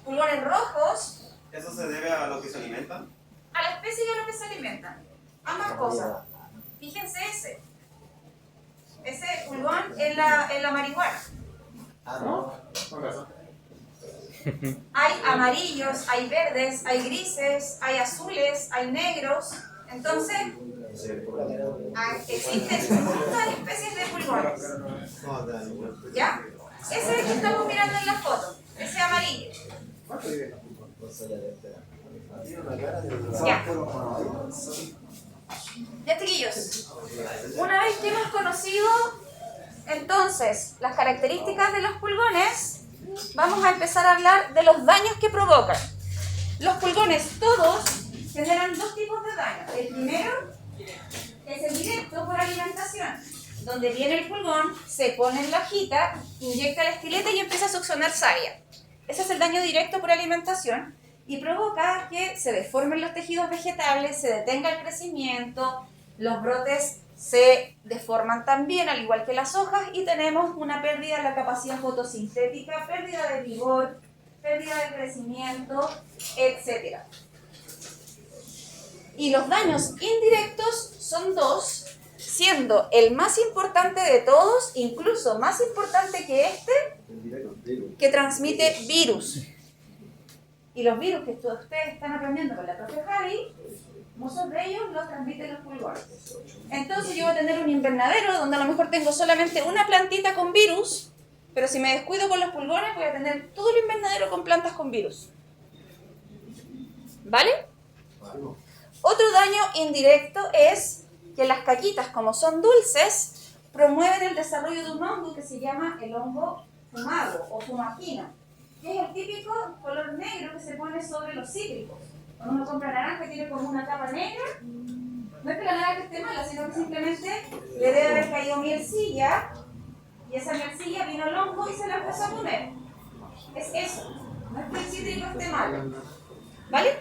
pulgones rojos. ¿Eso se debe a lo que se alimentan? A la especie y a lo que se alimentan. Ambas cosas. Fíjense ese pulgón es la marihuana. Hay amarillos, hay verdes, hay grises, hay azules, hay negros. Entonces, existen muchas especies de pulgones. ¿Ya? Ese es el que estamos mirando en la foto, ese amarillo. Ya. Ya, chiquillos. Una vez que hemos conocido entonces las características de los pulgones, vamos a empezar a hablar de los daños que provocan. Los pulgones todos generan dos tipos de daños. El primero es el directo por alimentación, donde viene el pulgón, se pone en la hojita, inyecta el estilete y empieza a succionar savia. Ese es el daño directo por alimentación y provoca que se deformen los tejidos vegetales, se detenga el crecimiento, los brotes se deforman también, al igual que las hojas, y tenemos una pérdida de la capacidad fotosintética, pérdida de vigor, pérdida de crecimiento, etc. Y los daños indirectos son dos, siendo el más importante de todos, incluso más importante que este, que transmite virus. Y los virus que ustedes están aprendiendo con la profe Javi, muchos de ellos los transmiten los pulgones. Entonces yo voy a tener un invernadero donde a lo mejor tengo solamente una plantita con virus, pero si me descuido con los pulgones voy a tener todo el invernadero con plantas con virus. ¿Vale? Otro daño indirecto es que las caquitas, como son dulces, promueven el desarrollo de un hongo que se llama el hongo fumado o fumagino, que es el típico color negro que se pone sobre los cítricos. Cuando uno compra naranja tiene como una capa negra, no es que la naranja esté mala, sino que simplemente le debe haber caído mielcilla, y esa mielcilla vino el hongo y se la empezó a comer. Es eso, no es que el cítrico esté malo. ¿Vale?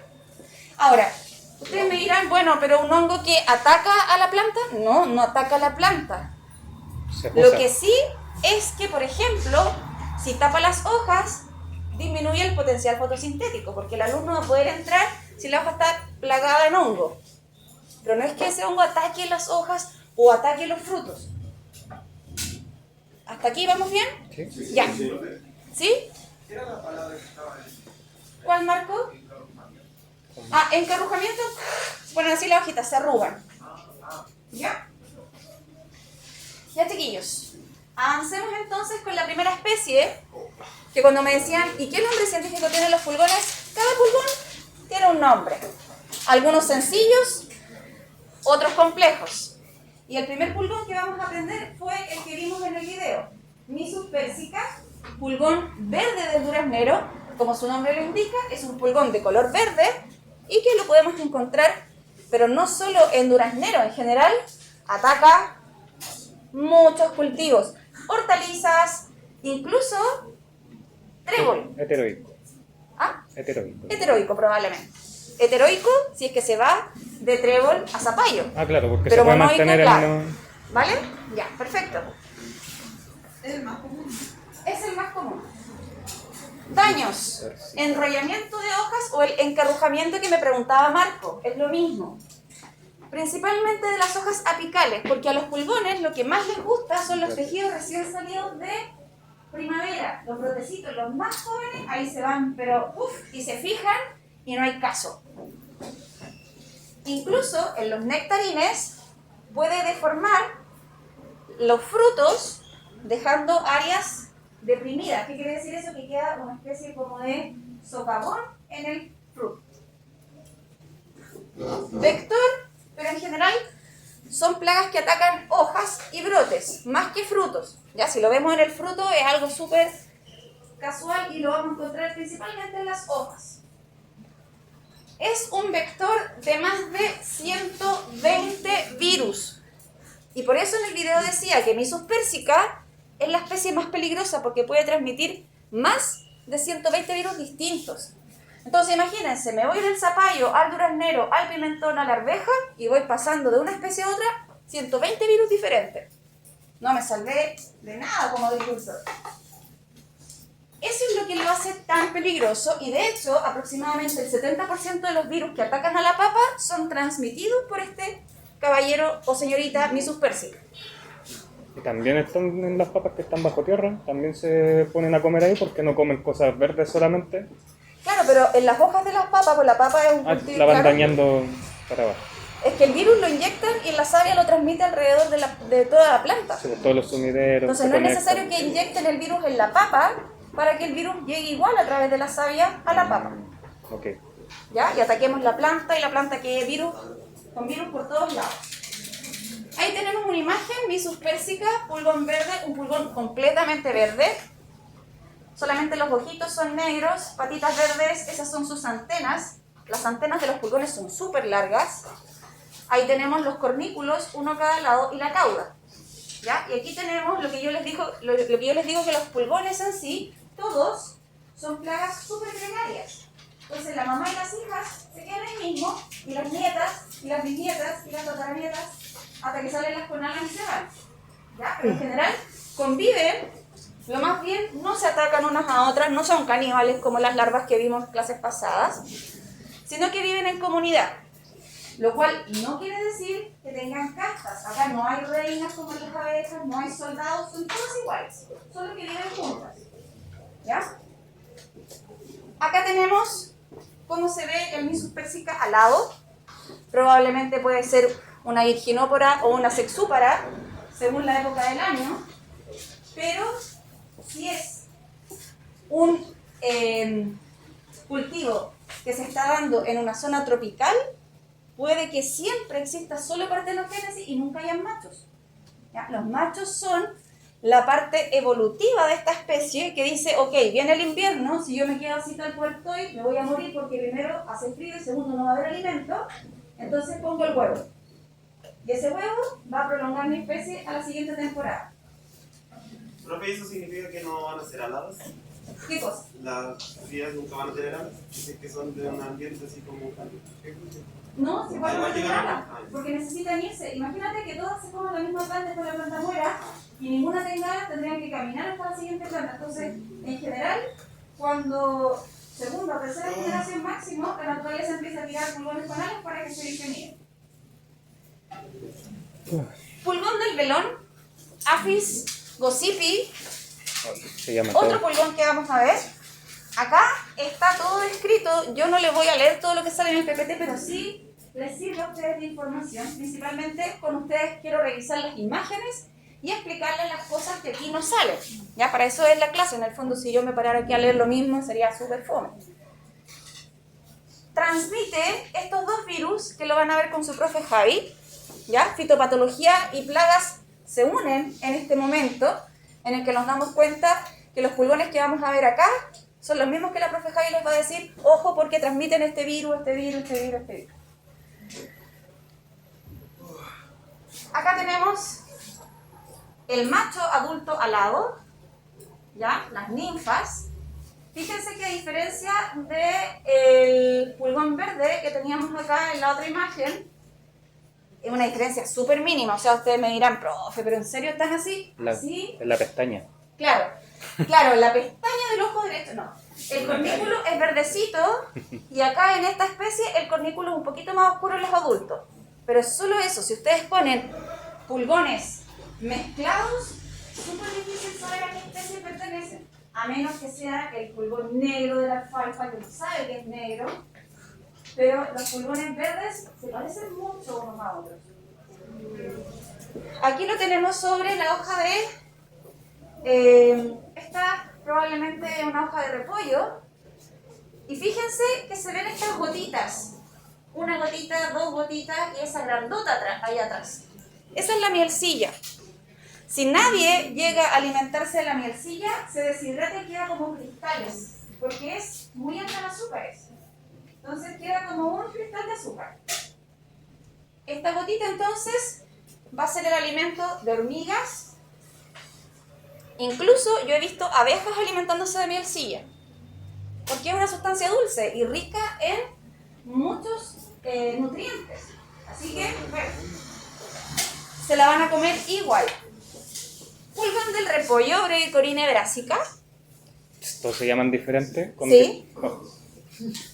Ahora, ustedes me dirán, bueno, pero un hongo que ataca a la planta, no, no ataca a la planta. Lo que sí es que, por ejemplo, si tapa las hojas, disminuye el potencial fotosintético, porque la luz no va a poder entrar si la hoja está plagada en hongo. Pero no es que ese hongo ataque las hojas o ataque los frutos. ¿Hasta aquí vamos bien? Sí. Ya. ¿Sí? ¿Cuál, Marco? Ah, encarrujamiento. Se ponen así las hojitas, se arrugan. ¿Ya? Ya, chiquillos. Avancemos entonces con la primera especie, que cuando me decían, ¿y qué nombre científico tienen los pulgones? Cada pulgón tiene un nombre. Algunos sencillos, otros complejos. Y el primer pulgón que vamos a aprender fue el que vimos en el video. Missus persica, pulgón verde del duraznero, como su nombre lo indica, es un pulgón de color verde y que lo podemos encontrar, pero no solo en duraznero, en general, ataca muchos cultivos, hortalizas, incluso trébol. Heteroico. ¿Ah? Heteroico. Heteroico probablemente. Heteroico si es que se va de trébol a zapallo. Ah, claro, porque Pero se puede monoico, mantener claro. en menos... ¿Vale? Ya, perfecto. Es el más común. Es el más común. Daños, enrollamiento de hojas o el encarrujamiento que me preguntaba Marco, es lo mismo. Principalmente de las hojas apicales, porque a los pulgones lo que más les gusta son los tejidos recién salidos de primavera. Los brotecitos, los más jóvenes, ahí se van, pero y se fijan y no hay caso. Incluso en los nectarines puede deformar los frutos dejando áreas deprimidas. ¿Qué quiere decir eso? Que queda una especie como de socavón en el fruto. Vector, pero en general son plagas que atacan hojas y brotes, más que frutos. Ya, si lo vemos en el fruto es algo súper casual y lo vamos a encontrar principalmente en las hojas. Es un vector de más de 120 virus. Y por eso en el video decía que Missus persica es la especie más peligrosa porque puede transmitir más de 120 virus distintos. Entonces imagínense, me voy del zapallo al duraznero, al pimentón, a la arveja y voy pasando de una especie a otra 120 virus diferentes. No me salvé de nada como agricultor. Eso es lo que lo hace tan peligroso y de hecho aproximadamente el 70% de los virus que atacan a la papa son transmitidos por este caballero o señorita Missus persica. Y también están en las papas que están bajo tierra, también se ponen a comer ahí porque no comen cosas verdes solamente. Claro, pero en las hojas de las papas, pues la papa es un cultivo, La van claro, dañando para abajo. es que el virus lo inyectan y la savia lo transmite alrededor de toda la planta. Sí, todos los sumideros. Entonces se no es conectan. necesario que inyecten el virus en la papa para que el virus llegue igual a través de la savia a la papa. Ok. ¿Ya? Y ataquemos la planta y la planta quede virus, con virus por todos lados. Ahí tenemos una imagen, Missus persica, pulgón verde, un pulgón completamente verde. Solamente los ojitos son negros, patitas verdes, esas son sus antenas. Las antenas de los pulgones son súper largas. Ahí tenemos los cornículos, uno a cada lado, y la cauda. ¿Ya? Y aquí tenemos lo que yo les digo, que los pulgones en sí, todos son plagas súper gregarias. Entonces la mamá y las hijas se quedan ahí mismo, y las nietas, y las bisnietas, y las tataranietas, hasta que salen las conalas y se van. ¿Ya? Pero en general conviven, lo más bien no se atacan unas a otras, no son caníbales como las larvas que vimos en clases pasadas, sino que viven en comunidad. Lo cual no quiere decir que tengan castas. Acá no hay reinas como en las abejas, no hay soldados, son todos iguales, solo que viven juntas. ¿Ya? Acá tenemos cómo se ve el Missus persica alado. Probablemente puede ser una virginópora o una sexúpara, según la época del año. Pero si es un cultivo que se está dando en una zona tropical, puede que siempre exista solo partenogénesis y nunca hayan machos. ¿ya? Los machos son la parte evolutiva de esta especie que dice, ok, viene el invierno, si yo me quedo así tal cual estoy, me voy a morir porque primero hace frío y segundo no va a haber alimento, entonces pongo el huevo. Y ese huevo va a prolongar mi especie a la siguiente temporada. Profe, ¿eso significa que no van a ser aladas? ¿Qué cosa? Las crías nunca van a tener alas. Dicen que son de un ambiente así como cálido. No, si igual no van a tener llegar alas, porque necesitan irse. Imagínate que todas se coman la misma planta después la planta muera y ninguna tenga alas, tendrían que caminar hasta la siguiente planta. Entonces, en general, cuando segunda o tercera generación máximo, la naturaleza empieza a tirar pulgones con alas para que se diseminen. Pulgón del velón, Apis gossypi, Se llama otro todo. pulgón que vamos a ver. Acá está todo escrito, yo no les voy a leer todo lo que sale en el PPT, pero sí les sirve a ustedes de información. Principalmente con ustedes quiero revisar las imágenes y explicarles las cosas que aquí no salen. Ya, para eso es la clase. En el fondo, si yo me parara aquí a leer lo mismo, sería súper fome. Transmite estos dos virus que lo van a ver con su profe Javi. ¿Ya? Fitopatología y plagas se unen en este momento en el que nos damos cuenta que los pulgones que vamos a ver acá son los mismos que la profe Javi les va a decir, ojo porque transmiten este virus. Acá tenemos el macho adulto alado, ¿ya? Las ninfas. Fíjense que a diferencia del pulgón verde que teníamos acá en la otra imagen, es una diferencia súper mínima. O sea, ustedes me dirán, profe, ¿pero en serio están así? ¿Sí? En la pestaña. Claro, la pestaña del ojo derecho, no. El cornículo es verdecito y acá en esta especie el cornículo es un poquito más oscuro en los adultos. Pero es solo eso. Si ustedes ponen pulgones mezclados, súper difícil saber a qué especie pertenecen. A menos que sea el pulgón negro de la alfalfa, que no sabe que es negro. Pero los pulgones verdes se parecen mucho unos a otros. Aquí lo tenemos sobre la hoja de... esta probablemente es una hoja de repollo. Y fíjense que se ven estas gotitas. Una gotita, dos gotitas y esa grandota ahí atrás. Esa es la mielcilla. Si nadie llega a alimentarse de la mielcilla, se deshidrata y queda como cristales. Porque es muy alta en azúcares. Entonces queda como un cristal de azúcar. Esta gotita entonces va a ser el alimento de hormigas. Incluso yo he visto abejas alimentándose de mielcilla. Porque es una sustancia dulce y rica en muchos nutrientes. Así que, bueno, se la van a comer igual. Pulgón del repollo, Brevicorina brassica. ¿Todos se llaman diferente? Sí.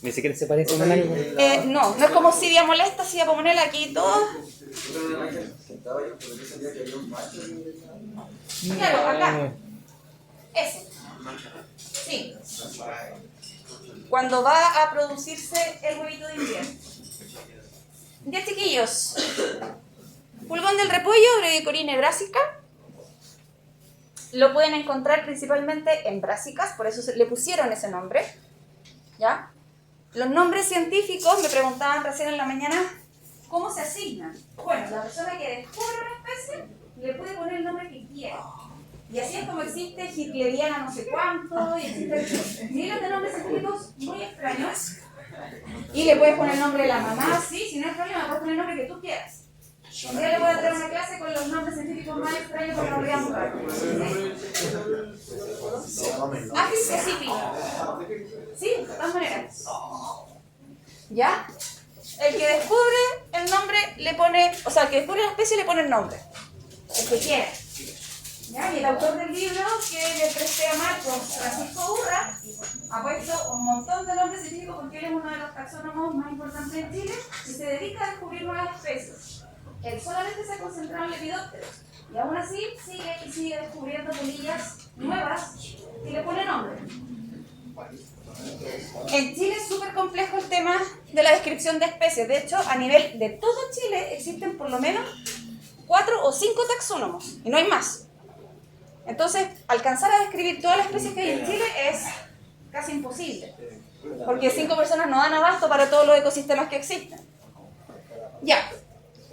Ni siquiera se parecen a algo. No es como Sidia molesta, Sidia pomonela, aquí todo. Claro, acá. Ese. Sí. Cuando va a producirse el huevito de invierno. Ya, chiquillos. Pulgón del repollo, Brevicorina brassica. Lo pueden encontrar principalmente en brásicas, por eso le pusieron ese nombre. ¿Ya? Los nombres científicos, me preguntaban recién en la mañana, ¿cómo se asignan? Bueno, la persona que descubre una especie le puede poner el nombre que quiera. Y así es como existe hitleriana no sé cuánto, y existe miles de nombres científicos muy extraños. Y le puedes poner el nombre de la mamá, sí, si no hay problema, puedes poner el nombre que tú quieras. Un día le voy a traer una clase con los nombres científicos más extraños para que nos veamos rápido. Apis gossypi. Sí, de todas maneras. ¿Ya? El que descubre el nombre le pone, o sea, el que descubre la especie le pone el nombre. El que quiera. ¿Ya? Y el autor del libro que le presté a Marcos, Francisco Urra, ha puesto un montón de nombres científicos porque él es uno de los taxónomos más importantes en Chile y se dedica a descubrir nuevas especies. Él solamente se ha concentrado en lepidópteros y aún así sigue descubriendo polillas nuevas y le pone nombre. En Chile es súper complejo el tema de la descripción de especies. De hecho, a nivel de todo Chile existen por lo menos 4 o 5 taxónomos y no hay más. Entonces, alcanzar a describir todas las especies que hay en Chile es casi imposible, porque 5 personas no dan abasto para todos los ecosistemas que existen. Ya.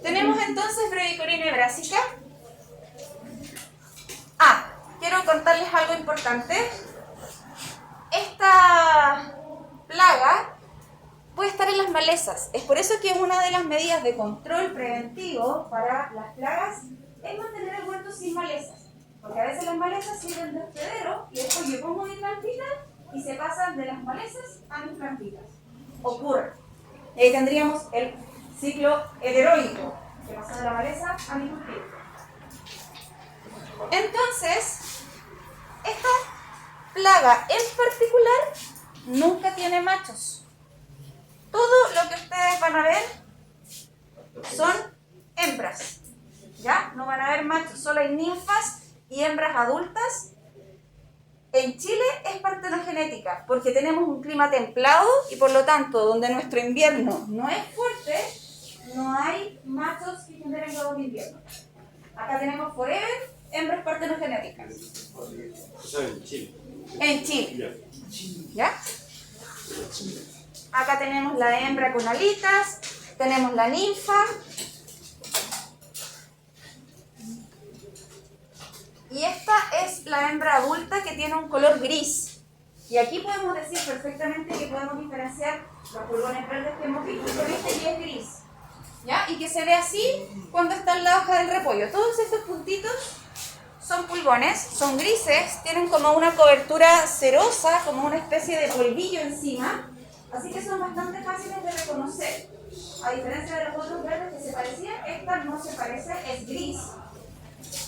Tenemos entonces Brevicorina brassica. importante, esta plaga puede estar en las malezas. Es por eso que una de las medidas de control preventivo para las plagas es mantener el huerto sin malezas. Porque a veces las malezas sirven de hospedero y después yo pongo mi plantita y se pasan de las malezas a mis plantitas. Ocurre. Y ahí tendríamos el ciclo heteroico, que pasa de la maleza a mi cultivo. Entonces, esta plaga en particular nunca tiene machos. Todo lo que ustedes van a ver son hembras, ¿ya? No van a ver machos, solo hay ninfas y hembras adultas. En Chile es partenogenética, porque tenemos un clima templado y por lo tanto, donde nuestro invierno no es fuerte, no hay machos que generen huevos de invierno. Acá tenemos forever hembras partenogenéticas. En Chile. En Chile. ¿Ya? Acá tenemos la hembra con alitas, tenemos la ninfa. Y esta es la hembra adulta que tiene un color gris. Y aquí podemos decir perfectamente que podemos diferenciar los pulgones verdes que hemos visto con este que es gris. ¿Ya? Y que se ve así cuando está en la hoja del repollo. Todos estos puntitos son pulgones, son grises, tienen como una cobertura cerosa, como una especie de polvillo encima. Así que son bastante fáciles de reconocer. A diferencia de los otros verdes que se parecían, esta no se parece, es gris.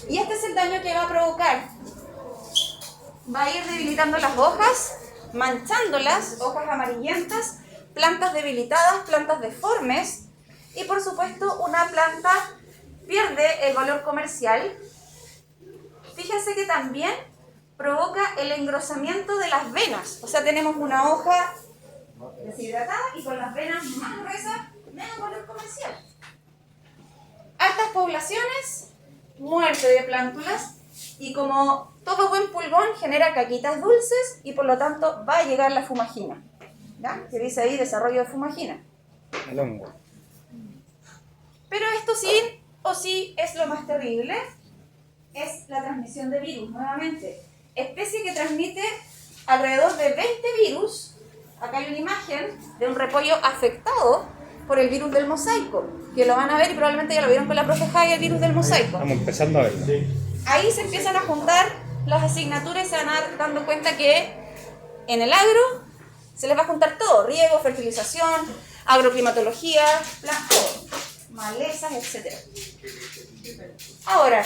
Y este es el daño que va a provocar. Va a ir debilitando las hojas, manchándolas, hojas amarillentas, plantas debilitadas, plantas deformes y por supuesto una planta pierde el valor comercial. Fíjense que también provoca el engrosamiento de las venas. O sea, tenemos una hoja deshidratada y con las venas más gruesas, menos valor comercial. Altas poblaciones, muerte de plántulas y como todo buen pulgón genera caquitas dulces y por lo tanto va a llegar la fumagina. ¿Ya? Que dice ahí desarrollo de fumagina. El hongo. Pero esto sí o sí es lo más terrible, es la transmisión de virus nuevamente. Especie que transmite alrededor de 20 virus. Acá hay una imagen de un repollo afectado por el virus del mosaico, que lo van a ver y probablemente ya lo vieron con la profe Jai, el virus del mosaico. Estamos empezando a verlo. Ahí se empiezan a juntar las asignaturas y se van a dar dando cuenta que en el agro se les va a juntar todo, riego, fertilización, agroclimatología, todo, malezas, etc. Ahora,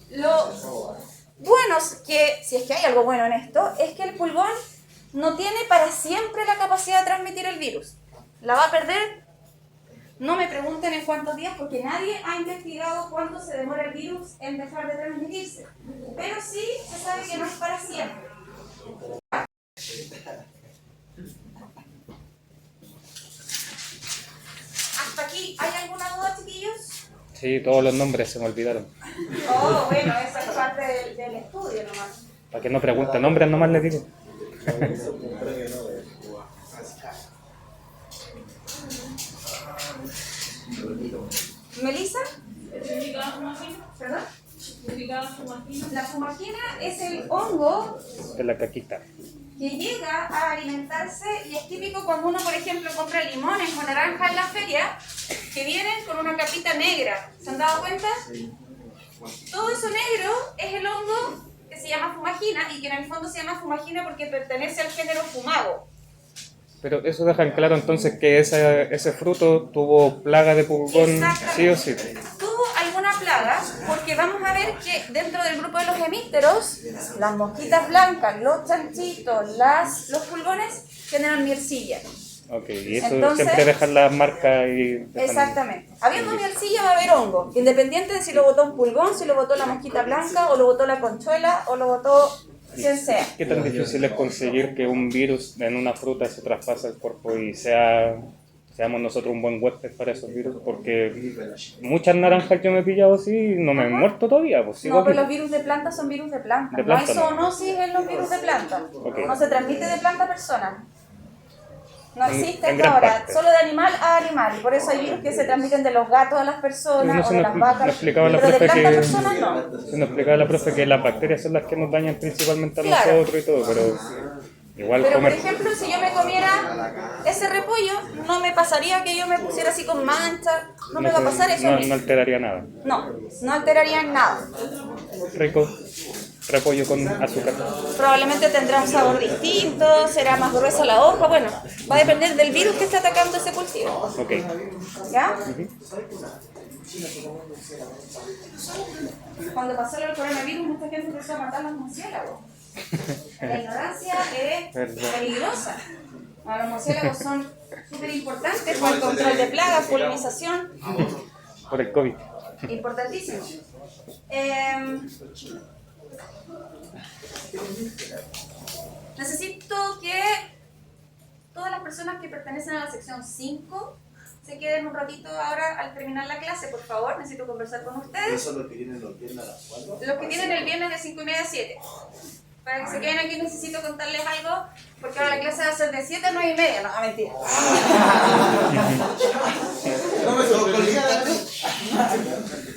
lo bueno es que, si es que hay algo bueno en esto, es que el pulgón no tiene para siempre la capacidad de transmitir el virus. La va a perder, no me pregunten en cuántos días, porque nadie ha investigado cuánto se demora el virus en dejar de transmitirse. Pero sí se sabe que no es para siempre. ¿Hasta aquí hay alguna duda, chiquillos? Sí, todos los nombres se me olvidaron. Oh, bueno, esa es parte del estudio nomás. Para que no pregunten nombres, nomás les digo. ¿Melissa? ¿Significaba fumagina? ¿Perdón? ¿Significaba fumagina? La fumagina es el hongo De la caquita. que llega a alimentarse y es típico cuando uno, por ejemplo, compra limones o naranjas en la feria que vienen con una capita negra. ¿Se han dado cuenta? Todo eso negro es el hongo que se llama fumagina y que en el fondo se llama fumagina porque pertenece al género fumago. Pero eso deja en claro entonces que ese fruto tuvo plaga de pulgón, sí o sí. Tuvo alguna plaga porque vamos a ver que dentro del grupo de los hemípteros, las mosquitas blancas, los chanchitos, los pulgones generan mielcilla. Ok, y eso Entonces, siempre dejan las marcas y... Exactamente. Habiendo mielcilla va a haber hongo, independiente de si lo botó un pulgón, si lo botó la mosquita blanca, o lo botó la conchuela, o lo botó quien sea. ¿Qué tan difícil es conseguir que un virus en una fruta se traspase al cuerpo y seamos nosotros un buen huésped para esos virus? Porque muchas naranjas que me he pillado así no me he muerto todavía. Pues sigo No, pero vivo. los virus de planta son virus de planta. De No planta, hay no. zoonosis en los virus de planta. Ok. No se transmite de planta a persona. No existe en hasta gran ahora, parte. solo de animal a animal. Y por eso hay virus que se transmiten de los gatos a las personas Eso o de nos, las vacas. nos explicaba la Pero de profe plantas a que personas no. se nos explicaba la profe que las bacterias son las que nos dañan principalmente a Claro. nosotros y todo, pero igual Pero por comer ejemplo, si yo me comiera ese repollo, no me pasaría que yo me pusiera así con manchas. No me va a pasar eso a no, mí. no alteraría nada. No, no alteraría en nada. Rico repollo con azúcar. Probablemente tendrá un sabor distinto, será más gruesa la hoja. Bueno, va a depender del virus que esté atacando ese cultivo. Ok. ¿Ya? Cuando pasó el coronavirus, mucha gente empezó a matar a los murciélagos. La ignorancia es peligrosa. Ahora, los murciélagos son súper importantes para el control de plagas, polinización. Por el COVID. Importantísimo. Necesito que todas las personas que pertenecen a la sección 5 se queden un ratito ahora al terminar la clase, por favor. Necesito conversar con ustedes. ¿Eso es lo que tienen los viernes a las 4? Los que tienen el viernes de 5:30 a 7. Para que se queden aquí necesito contarles algo, porque ahora la clase va a ser de 7 a 9:30. No, mentira.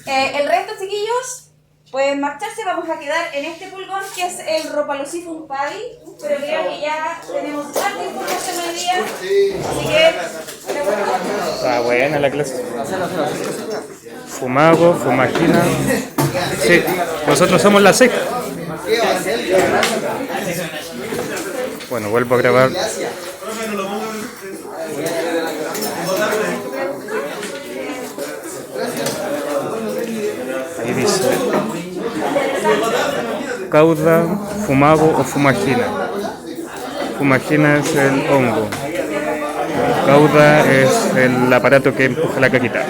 El resto, chiquillos, pueden marcharse. Vamos a quedar en este pulgón que es el Rhopalocifum padi. Pero creo que ya tenemos tanta información hoy día. Así que, Está buena la clase. Fumago, fumagina. Sí, nosotros somos la secta. Bueno, vuelvo a grabar. Ahí dice cauda, fumago o fumagina. Fumagina es el hongo. Cauda es el aparato que empuja la caquita.